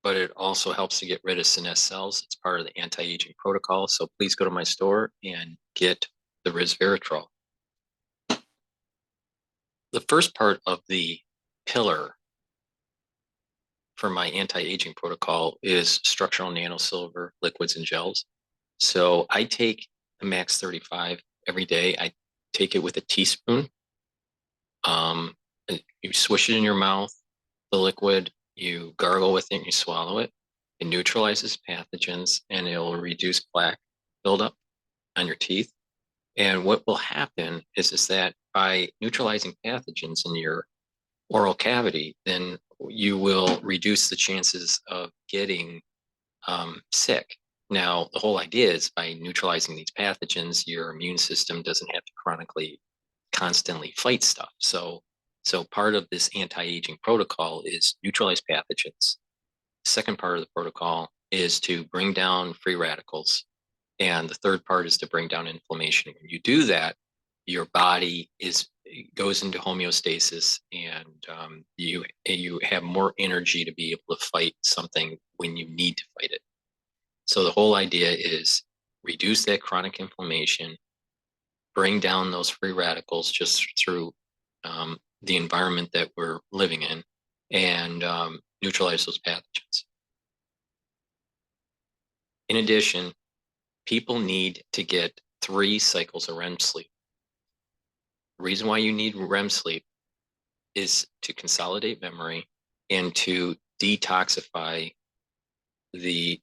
but it also helps to get rid of senescent cells. It's part of the anti-aging protocol. So please go to my store and get the resveratrol. The first part of the pillar for my anti-aging protocol is structural nanosilver liquids and gels. So I take the Max 35 every day. I take it with a teaspoon. You swish it in your mouth, the liquid, you gargle with it, and you swallow it. It neutralizes pathogens and it will reduce plaque buildup on your teeth. And what will happen is that by neutralizing pathogens in your oral cavity, then you will reduce the chances of getting sick. Now, the whole idea is by neutralizing these pathogens, your immune system doesn't have to chronically, constantly fight stuff. So part of this anti-aging protocol is neutralize pathogens. Second part of the protocol is to bring down free radicals. And the third part is to bring down inflammation. When you do that, your body goes into homeostasis, and you have more energy to be able to fight something when you need to fight it. So the whole idea is reduce that chronic inflammation, bring down those free radicals just through the environment that we're living in, and neutralize those pathogens. In addition, people need to get 3 cycles of REM sleep. The reason why you need REM sleep is to consolidate memory and to detoxify the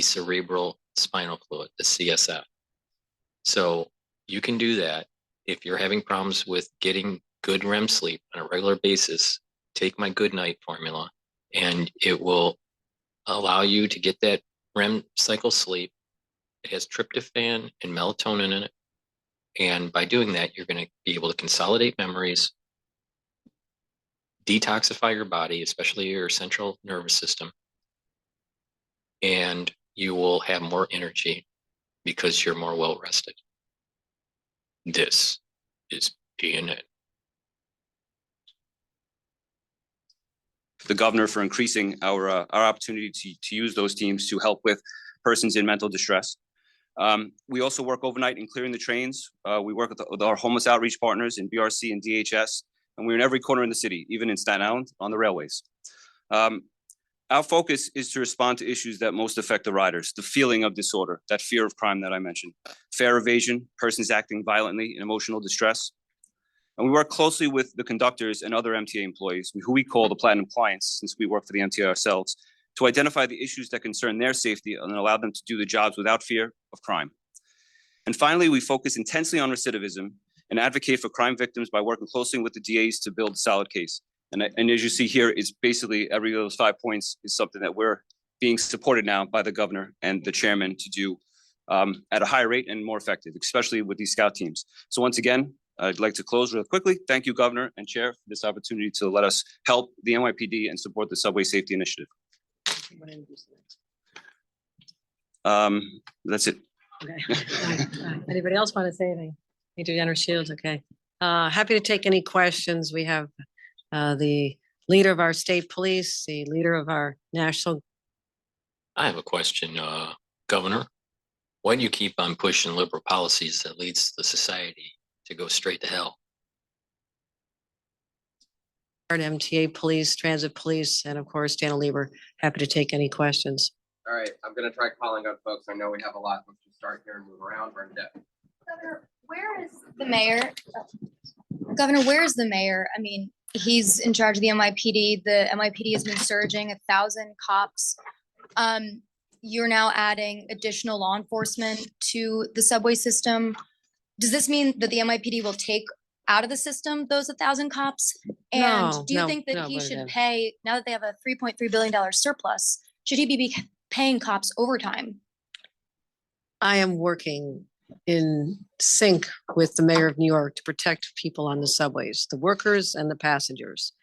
cerebral spinal fluid, the CSF. So you can do that. If you're having problems with getting good REM sleep on a regular basis, take my good night formula, and it will allow you to get that REM cycle sleep. It has tryptophan and melatonin in it. And by doing that, you're going to be able to consolidate memories, detoxify your body, especially your central nervous system, and you will have more energy because you're more well rested. This is PNN. The governor for increasing our opportunity to use those teams to help with persons in mental distress. We also work overnight in clearing the trains. We work with our homeless outreach partners in BRC and DHS, and we're in every corner in the city, even in Staten Island on the railways. Our focus is to respond to issues that most affect the riders: the feeling of disorder, that fear of crime that I mentioned, fare evasion, persons acting violently in emotional distress. And we work closely with the conductors and other MTA employees, who we call the Platinum Clients, since we work for the MTA ourselves, to identify the issues that concern their safety and allow them to do the jobs without fear of crime. And finally, we focus intensely on recidivism and advocate for crime victims by working closely with the DAs to build a solid case. And as you see here, it's basically every of those 5 points is something that we're being supported now by the governor and the chairman to do at a higher rate and more effective, especially with these scout teams. So once again, I'd like to close real quickly. Thank you, Governor and Chair, for this opportunity to let us help the NYPD and support the Subway Safety Initiative. That's it. Okay. Anybody else want to say anything? Major General Shields, okay. Happy to take any questions. We have the leader of our state police, the leader of our national. I have a question, Governor. Why do you keep on pushing liberal policies that leads the society to go straight to hell? MTA police, transit police, and of course, Dana Lieber, happy to take any questions. All right, I'm gonna try calling on folks. I know we have a lot. Let's just start here and move around. Bernadette. Governor, where is the mayor? Governor, where is the mayor? I mean, he's in charge of the NYPD. The NYPD has been surging 1,000 cops. You're now adding additional law enforcement to the subway system. Does this mean that the NYPD will take out of the system those 1,000 cops? And No, do you no, think that no, he should Bernadette. pay, now that they have a $3.3 billion surplus, should he be paying cops overtime? I am working in sync with the mayor of New York to protect people on the subways, the workers and the passengers.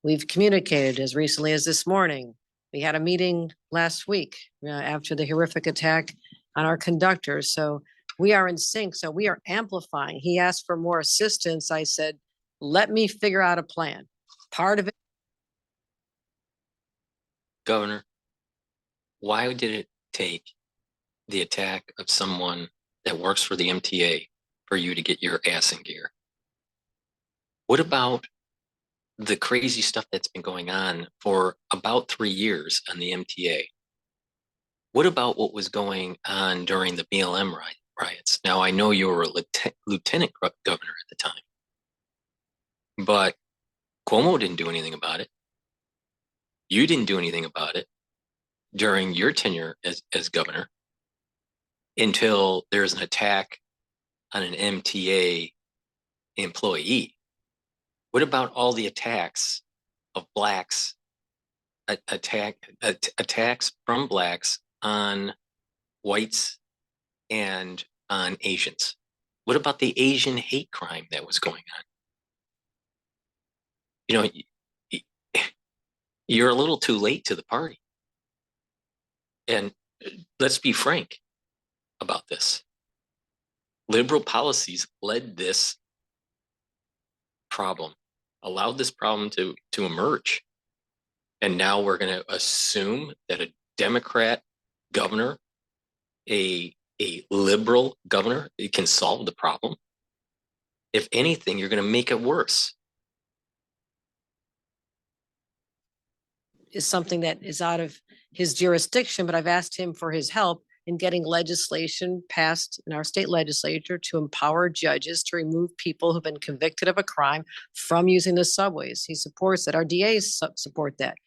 We've communicated as recently as this morning We had a meeting last week after the horrific attack on our conductors. So we are in sync. So we are amplifying. He asked for more assistance. I said, let me figure out a plan. Part of it. Governor, why did it take the attack of someone that works for the MTA for you to get your ass in gear? What about the crazy stuff that's been going on for about 3 years on the MTA? What about what was going on during the BLM riots? Now, I know you were a lieutenant governor at the time, but Cuomo didn't do anything about it. You didn't do anything about it during your tenure as governor until there's an attack on an MTA employee. What about all the attacks of blacks, attacks from blacks on whites and on Asians? What about the Asian hate crime that was going on? You know, you're a little too late to the party. And let's be frank about this. Liberal policies led this problem, allowed this problem to emerge. And now we're going to assume that a Democrat governor, a liberal governor, it can solve the problem. If anything, you're going to make it worse. Is something that is out of his jurisdiction, but I've asked him for his help in getting legislation passed in our state legislature to empower judges to remove people who've been convicted of a crime from using the subways. He supports that. Our DAs support that.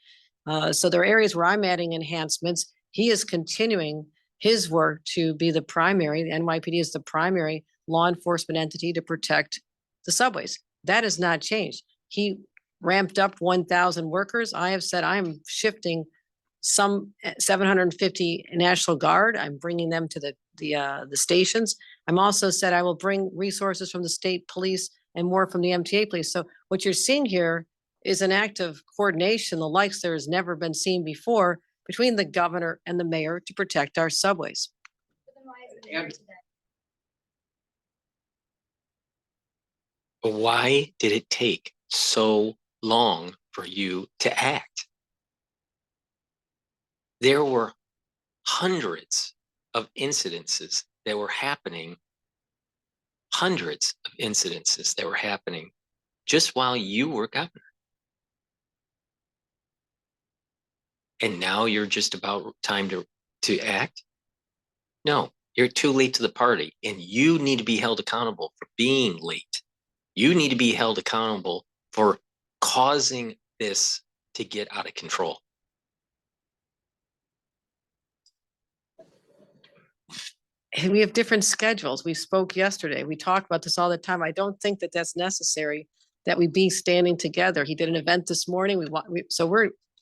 So there are areas where I'm adding enhancements. He is continuing his work to be the primary. The NYPD is the primary law enforcement entity to protect the subways. That has not changed. He ramped up 1,000 workers. I have said I'm shifting some 750 National Guard. I'm bringing them to the stations. I'm also said I will bring resources from the state police and more from the MTA police. So what you're seeing here is an act of coordination, the likes there has never been seen before between the governor and the mayor to protect our subways. But why did it take so long for you to act? There were hundreds of incidences that were happening, just while you were governor. And now you're just about time to act? No, you're too late to the party, and you need to be held accountable for being late. You need to be held accountable for causing this to get out of control. And we have different schedules. We spoke yesterday. We talked about this all the time. I don't think that that's necessary that we be standing together. He did an event this morning.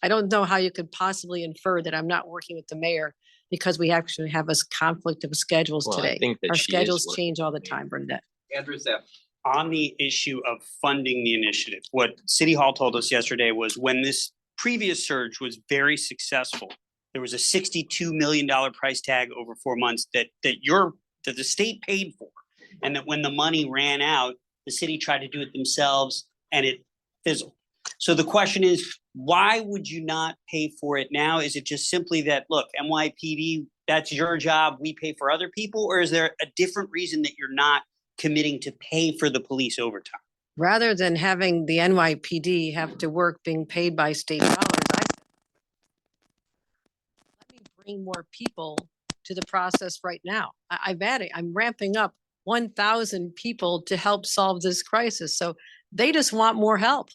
I don't know how you could possibly infer that I'm not working with the mayor because we actually have a conflict of schedules Well, I today. think that Our she is schedules working change all the with the mayor. time, Bernadette. Andrew Zip. On the issue of funding the initiative, what City Hall told us yesterday was when this previous surge was very successful, there was a $62 million price tag over 4 months that the state paid for. And that when the money ran out, the city tried to do it themselves and it fizzled. So the question is, why would you not pay for it now? Is it just simply that, look, NYPD, that's your job, we pay for other people? Or is there a different reason that you're not committing to pay for the police overtime? Rather than having the NYPD have to work being paid by state dollars, let me bring more people to the process right now. I'm ramping up 1,000 people to help solve this crisis. So they just want more help.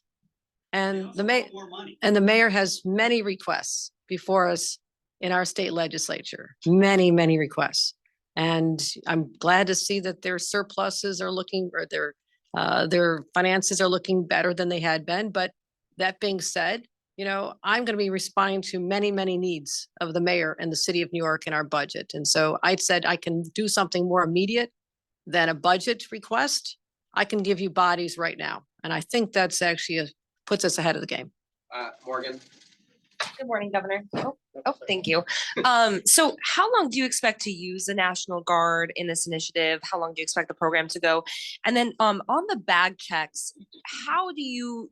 And the mayor has many requests before us in our state legislature, many requests. And I'm glad to see that their surpluses are looking, or their finances are looking better than they had been. But that being said, I'm going to be responding to many needs of the mayor and the city of New York in our budget. And so I said I can do something more immediate than a budget request. I can give you bodies right now. And I think that's actually puts us ahead of the game. Morgan. Good morning, Governor. Thank you. So how long do you expect to use the National Guard in this initiative? How long do you expect the program to go? And then on the bag checks, how do you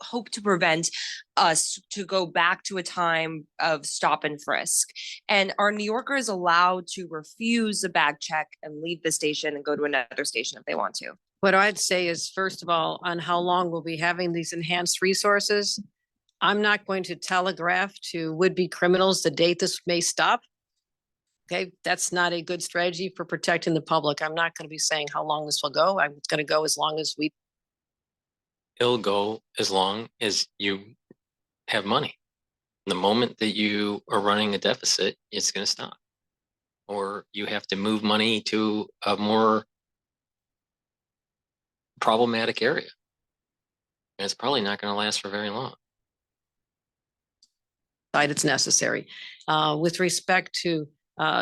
hope to prevent us to go back to a time of stop and frisk? And are New Yorkers allowed to refuse a bag check and leave the station and go to another station if they want to? What I'd say is, first of all, on how long we'll be having these enhanced resources, I'm not going to telegraph to would-be criminals the date this may stop. Okay, that's not a good strategy for protecting the public. I'm not going to be saying how long this will go. I'm going to go as long as we. It'll go as long as you have money. The moment that you are running a deficit, it's going to stop. Or you have to move money to a more problematic area. And it's probably not going to last for very long. It's necessary. With respect to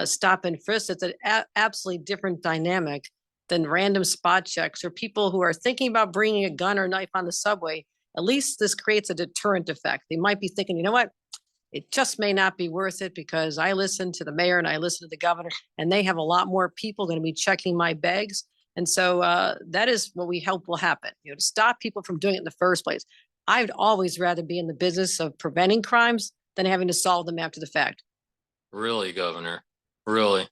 stop and frisk, it's an absolutely different dynamic than random spot checks or people who are thinking about bringing a gun or knife on the subway. At least this creates a deterrent effect. They might be thinking, you know what? It just may not be worth it because I listen to the mayor and I listen to the governor, and they have a lot more people going to be checking my bags. And so that is what we hope will happen, to stop people from doing it in the first place. I'd always rather be in the business of preventing crimes than having to solve them after the fact. Really, Governor? Really?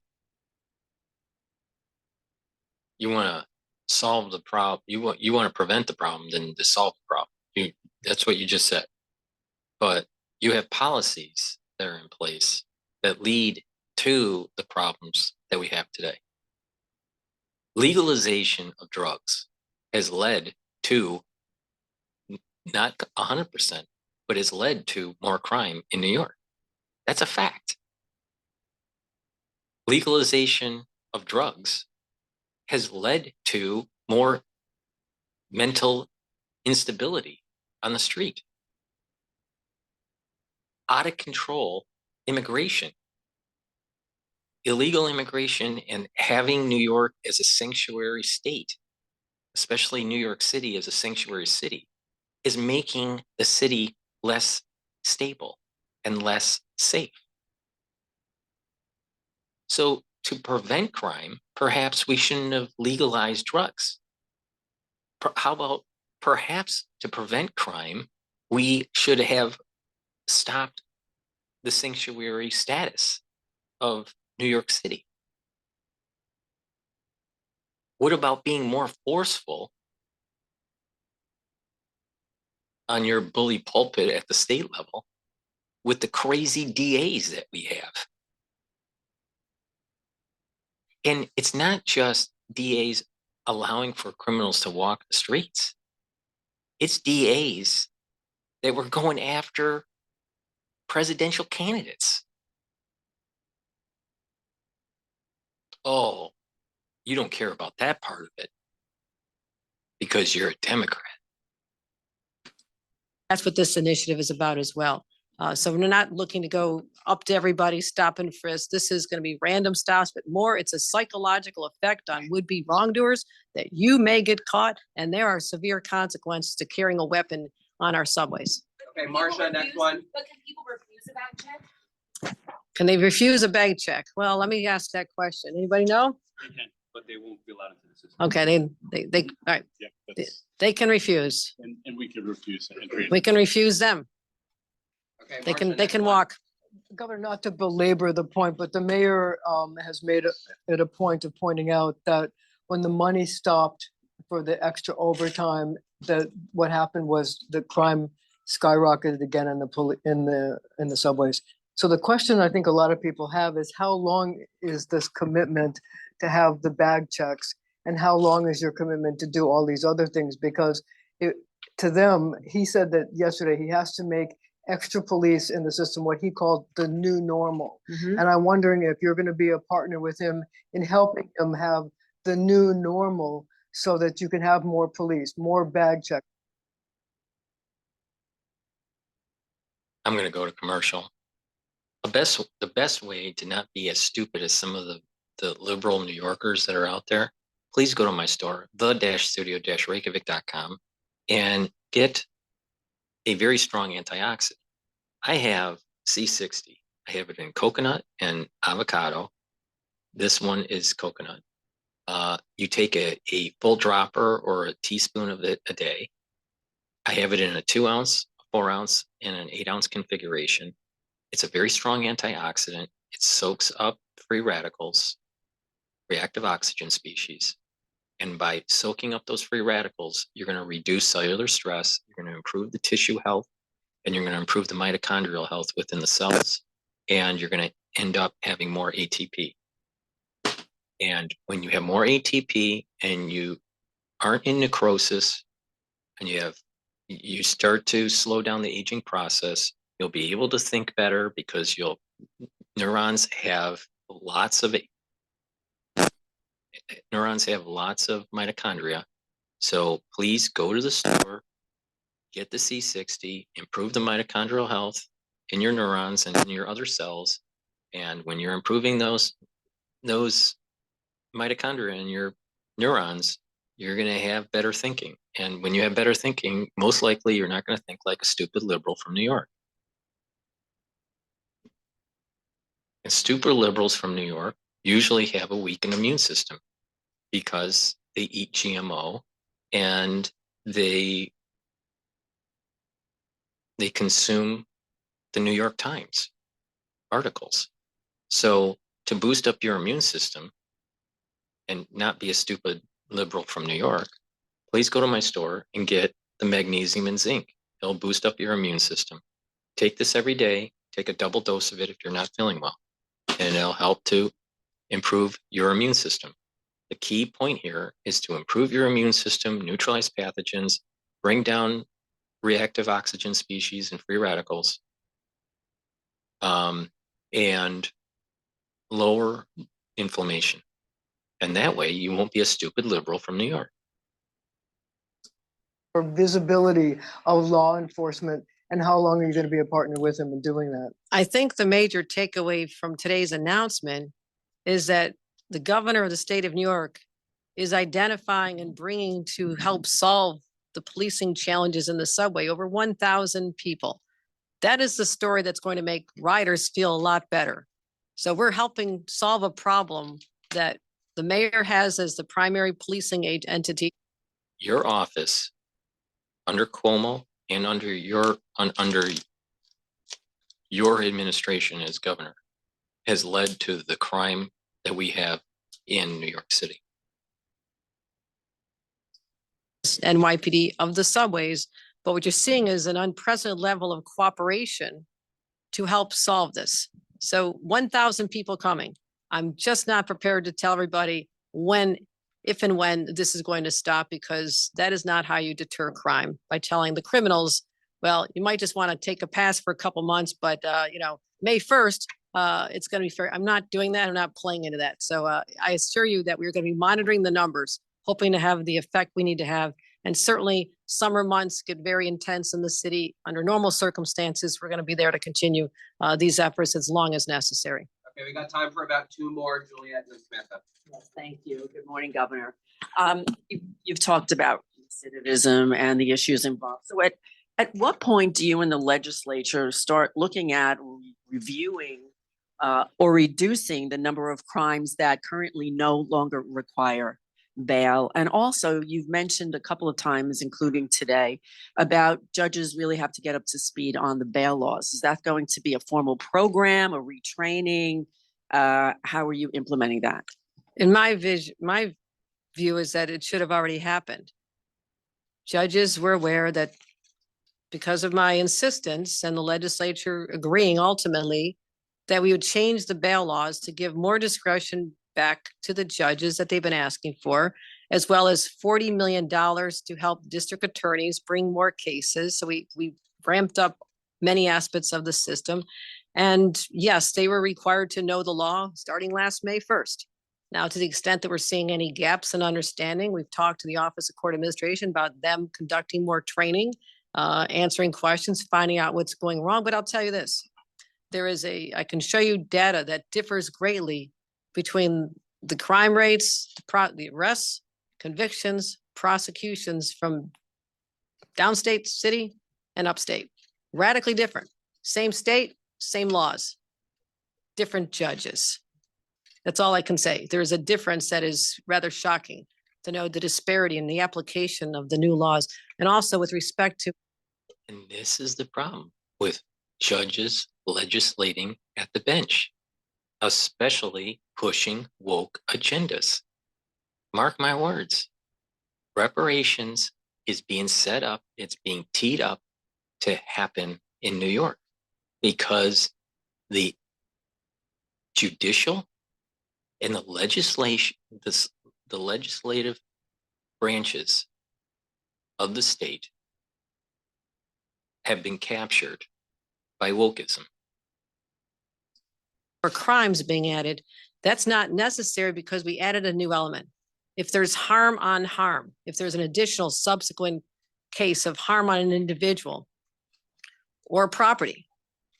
You want to solve the problem? You want to prevent the problem than to solve the problem. That's what you just said. But you have policies that are in place that lead to the problems that we have today. Legalization of drugs has led to not 100%, but has led to more crime in New York. That's a fact. Legalization of drugs has led to more mental instability on the street. Out of control immigration, illegal immigration, and having New York as a sanctuary state, especially New York City as a sanctuary city, is making the city less stable and less safe. So to prevent crime, perhaps we shouldn't have legalized drugs. How about perhaps to prevent crime, we should have stopped the sanctuary status of New York City? What about being more forceful on your bully pulpit at the state level with the crazy DAs that we have? And it's not just DAs allowing for criminals to walk the streets. It's DAs that were going after presidential candidates. Oh, you don't care about that part of it because you're a Democrat. That's what this initiative is about as well. So we're not looking to go up to everybody, stop and frisk. This is going to be random stops, but more it's a psychological effect on would-be wrongdoers that you may get caught, and there are severe consequences to carrying a weapon on our subways. Okay, Marcia, next one. But can people refuse a bag check? Can they refuse a bag check? Well, let me ask that question. Anybody know? They can, but they won't be allowed into the system. Okay, they all right, Yeah, that's, they can refuse. and we could refuse entry. We can refuse them. Okay, They Marcia, can next one. walk. Governor, not to belabor the point, but the mayor has made it a point of pointing out that when the money stopped for the extra overtime, that what happened was the crime skyrocketed again in the subways. So the question I think a lot of people have is how long is this commitment to have the bag checks, and how long is your commitment to do all these other things? Because to them, he said that yesterday he has to make extra police in the system, what he called the new normal. Mhm. And I'm wondering if you're going to be a partner with him in helping him have the new normal so that you can have more police, more bag checks. I'm going to go to commercial. The best way to not be as stupid as some of the liberal New Yorkers that are out there, please go to my store, the-studio-reykjavik.com, and get a very strong antioxidant. I have C60. I have it in coconut and avocado. This one is coconut. You take a full dropper or a teaspoon of it a day. I have it in a 2 ounce, 4 ounce, and an 8 ounce configuration. It's a very strong antioxidant. It soaks up free radicals, reactive oxygen species. And by soaking up those free radicals, you're going to reduce cellular stress, you're going to improve the tissue health, and you're going to improve the mitochondrial health within the cells, and you're going to end up having more ATP. And when you have more ATP and you aren't in necrosis and you start to slow down the aging process, you'll be able to think better because neurons have lots of mitochondria. So please go to the store, get the C60, improve the mitochondrial health in your neurons and in your other cells. And when you're improving those mitochondria in your neurons, you're going to have better thinking. And when you have better thinking, most likely you're not going to think like a stupid liberal from New York. And stupid liberals from New York usually have a weakened immune system because they eat GMO and they consume the New York Times articles. So to boost up your immune system and not be a stupid liberal from New York, please go to my store and get the magnesium and zinc. It'll boost up your immune system. Take this every day. Take a double dose of it if you're not feeling well, and it'll help to improve your immune system. The key point here is to improve your immune system, neutralize pathogens, bring down reactive oxygen species and free radicals, and lower inflammation. And that way you won't be a stupid liberal from New York. Or visibility of law enforcement, and how long are you going to be a partner with them in doing that? I think the major takeaway from today's announcement is that the governor of the state of New York is identifying and bringing to help solve the policing challenges in the subway, over 1,000 people. That is the story that's going to make riders feel a lot better. So we're helping solve a problem that the mayor has as the primary policing entity. Your office, under Cuomo and under your administration as governor, has led to the crime that we have in New York City. NYPD of the subways, but what you're seeing is an unprecedented level of cooperation to help solve this. So 1,000 people coming. I'm just not prepared to tell everybody if and when this is going to stop, because that is not how you deter crime, by telling the criminals, well, you might just want to take a pass for a couple months, but May 1st, it's going to be fair. I'm not doing that. I'm not playing into that. So I assure you that we're going to be monitoring the numbers, hoping to have the effect we need to have. And certainly summer months get very intense in the city. Under normal circumstances, we're going to be there to continue these efforts as long as necessary. Okay, we got time for about 2 more, Juliet and Samantha. Yes, thank you. Good morning, Governor. You've talked about recidivism and the issues involved. So at what point do you and the legislature start looking at reviewing or reducing the number of crimes that currently no longer require bail? And also, you've mentioned a couple of times, including today, about judges really have to get up to speed on the bail laws. Is that going to be a formal program, a retraining? How are you implementing that? In my view is that it should have already happened. Judges were aware that because of my insistence and the legislature agreeing ultimately that we would change the bail laws to give more discretion back to the judges that they've been asking for, as well as $40 million to help district attorneys bring more cases. So we ramped up many aspects of the system. And yes, they were required to know the law starting last May 1st. Now, to the extent that we're seeing any gaps in understanding, we've talked to the Office of Court Administration about them conducting more training, answering questions, finding out what's going wrong. But I'll tell you this, I can show you data that differs greatly between the crime rates, the arrests, convictions, prosecutions from downstate city and upstate, radically different. Same state, same laws, different judges. That's all I can say. There is a difference that is rather shocking to know the disparity in the application of the new laws. And also with respect to, And this is the problem with judges legislating at the bench, especially pushing woke agendas. Mark my words, reparations is being set up, it's being teed up to happen in New York because the judicial and the legislation, the legislative branches of the state have been captured by wokeism. for crimes being added, that's not necessary because we added a new element. If there's harm on harm, if there's an additional subsequent case of harm on an individual or property,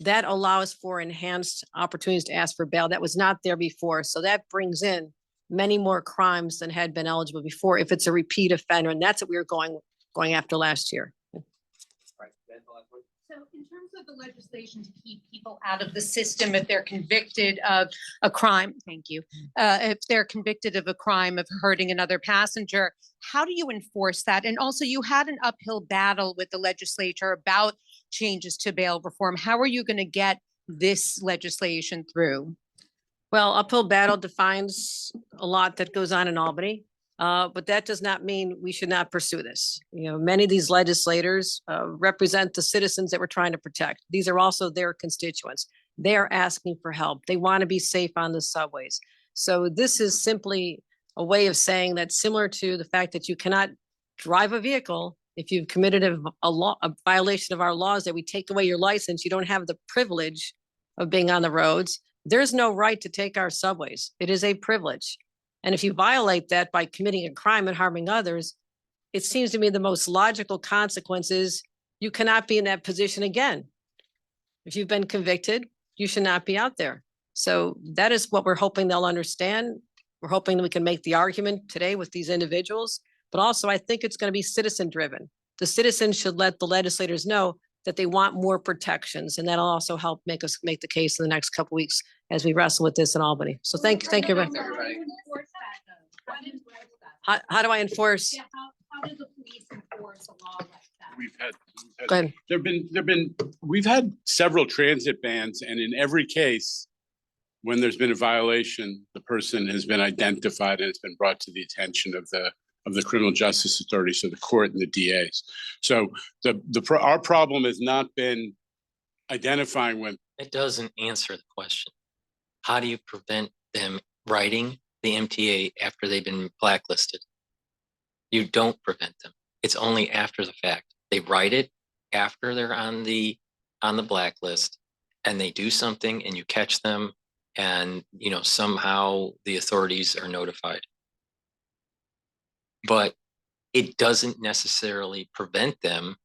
that allows for enhanced opportunities to ask for bail. That was not there before. So that brings in many more crimes than had been eligible before if it's a repeat offender. And that's what we were going after last year. Right, that's the last one. So in terms of the legislation to keep people out of the system if they're convicted of a crime, thank you. If they're convicted of a crime of hurting another passenger, how do you enforce that? And also you had an uphill battle with the legislature about changes to bail reform. How are you going to get this legislation through? Well, uphill battle defines a lot that goes on in Albany. But that does not mean we should not pursue this. You know, many of these legislators represent the citizens that we're trying to protect. These are also their constituents. They are asking for help. They want to be safe on the subways. So this is simply a way of saying that, similar to the fact that you cannot drive a vehicle if you've committed a violation of our laws, that we take away your license, you don't have the privilege of being on the roads. There's no right to take our subways. It is a privilege. And if you violate that by committing a crime and harming others, it seems to me the most logical consequence is you cannot be in that position again. If you've been convicted, you should not be out there. So that is what we're hoping they'll understand. We're hoping that we can make the argument today with these individuals, but also I think it's going to be citizen driven. The citizens should let the legislators know that they want more protections, and that'll also help make us make the case in the next couple of weeks as we wrestle with this in Albany. So thank you. Everybody. How do I enforce? Yeah, how do the police enforce a law like that? We've had, Go ahead. we've had several transit bans, and in every case, when there's been a violation, the person has been identified and it's been brought to the attention of the criminal justice authorities, so the court and the DAs. So our problem has not been identifying when. It doesn't answer the question. How do you prevent them writing the MTA after they've been blacklisted? You don't prevent them. It's only after the fact. They write it after they're on the blacklist, and they do something and you catch them, and somehow the authorities are notified. But it doesn't necessarily prevent them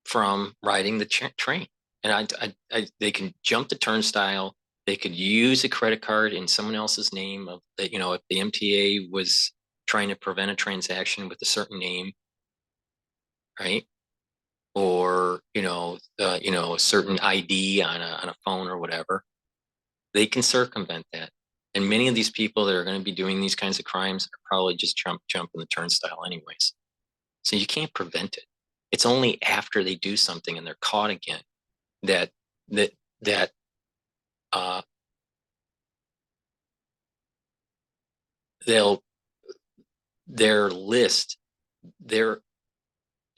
from riding the train. And they can jump the turnstile. They could use a credit card in someone else's name of that. If the MTA was trying to prevent a transaction with a certain name, right? Or a certain ID on a phone or whatever, they can circumvent that. And many of these people that are going to be doing these kinds of crimes are probably just jumping the turnstile anyways. So you can't prevent it. It's only after they do something and they're caught again that their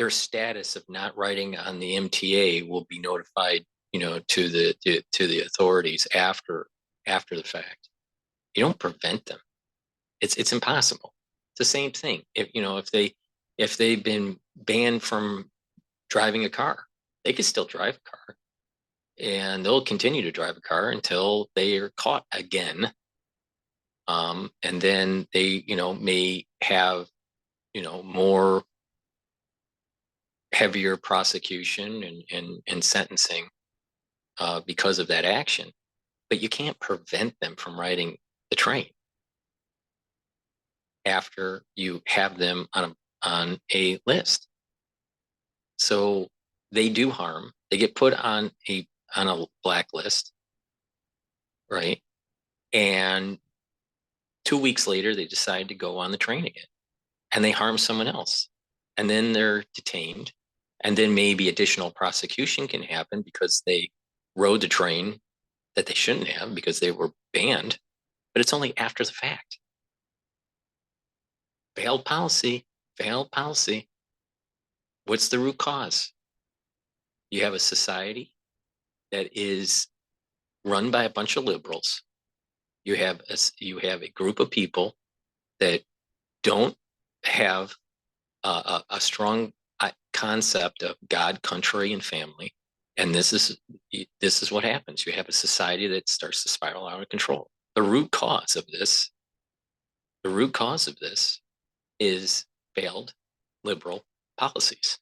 status of not writing on the MTA will be notified, to the authorities after the fact. You don't prevent them. It's impossible. It's the same thing. If they've been banned from driving a car, they could still drive a car, and they'll continue to drive a car until they are caught again. And then they, may have, more heavier prosecution and sentencing because of that action. But you can't prevent them from riding the train after you have them on a list. So they do harm. They get put on a on a blacklist, right? And 2 weeks later, they decide to go on the train again and they harm someone else. And then they're detained. And then maybe additional prosecution can happen because they rode the train that they shouldn't have because they were banned. But it's only after the fact. Failed policy, failed policy. What's the root cause? You have a society that is run by a bunch of liberals. You have a group of people that don't have a strong concept of God, country, and family. And this is what happens. You have a society that starts to spiral out of control. The root cause of this is failed liberal policies.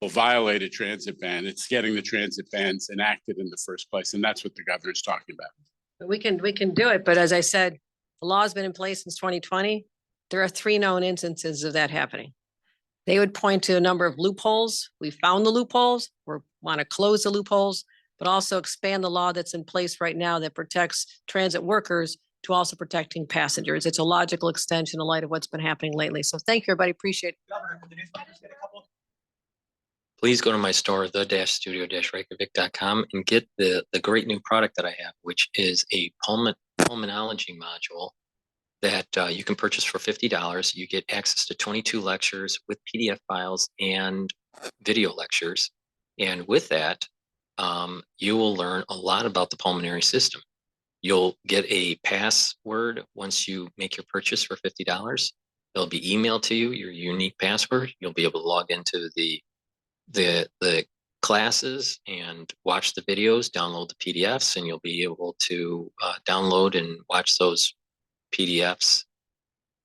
Will violate a transit ban. It's getting the transit bans enacted in the first place. And that's what the governor's talking about. But we can do it, but as I said, the law's been in place since 2020. There are 3 known instances of that happening. They would point to a number of loopholes. We found the loopholes. We want to close the loopholes, but also expand the law that's in place right now that protects transit workers to also protecting passengers. It's a logical extension in light of what's been happening lately. So thank you, everybody. Appreciate it. Please go to my store, the-studio-reykjavik.com, and get the great new product that I have, which is a pulmonology module that you can purchase for $50. You get access to 22 lectures with PDF files and video lectures. And with that, you will learn a lot about the pulmonary system. You'll get a password once you make your purchase for $50. It'll be emailed to you, your unique password. You'll be able to log into the classes and watch the videos, download the PDFs, and you'll be able to download and watch those PDFs,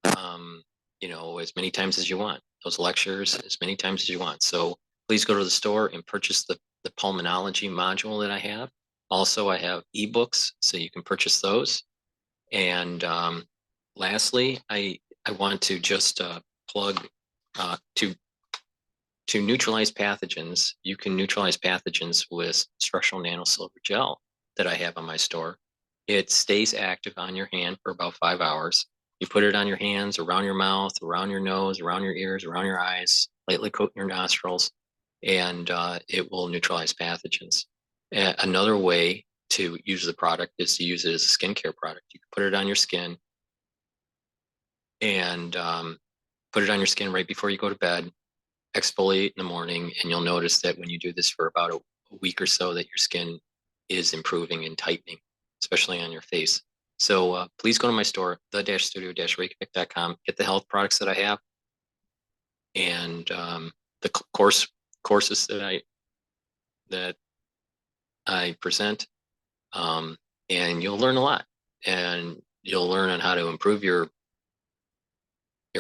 as many times as you want, those lectures as many times as you want. So please go to the store and purchase the pulmonology module that I have. Also, I have ebooks, so you can purchase those. And lastly, I want to just plug to neutralize pathogens. You can neutralize pathogens with structural nanosilver gel that I have on my store. It stays active on your hand for about 5 hours. You put it on your hands, around your mouth, around your nose, around your ears, around your eyes, lightly coat your nostrils, and it will neutralize pathogens. Another way to use the product is to use it as a skincare product. You can put it on your skin and put it on your skin right before you go to bed, exfoliate in the morning, and you'll notice that when you do this for about a week or so that your skin is improving and tightening, especially on your face. So please go to my store, the-studio-reykjavik.com, get the health products that I have and the courses that I present, and you'll learn a lot, and you'll learn on how to improve your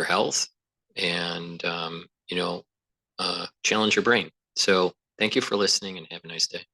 health and challenge your brain. So thank you for listening and have a nice day.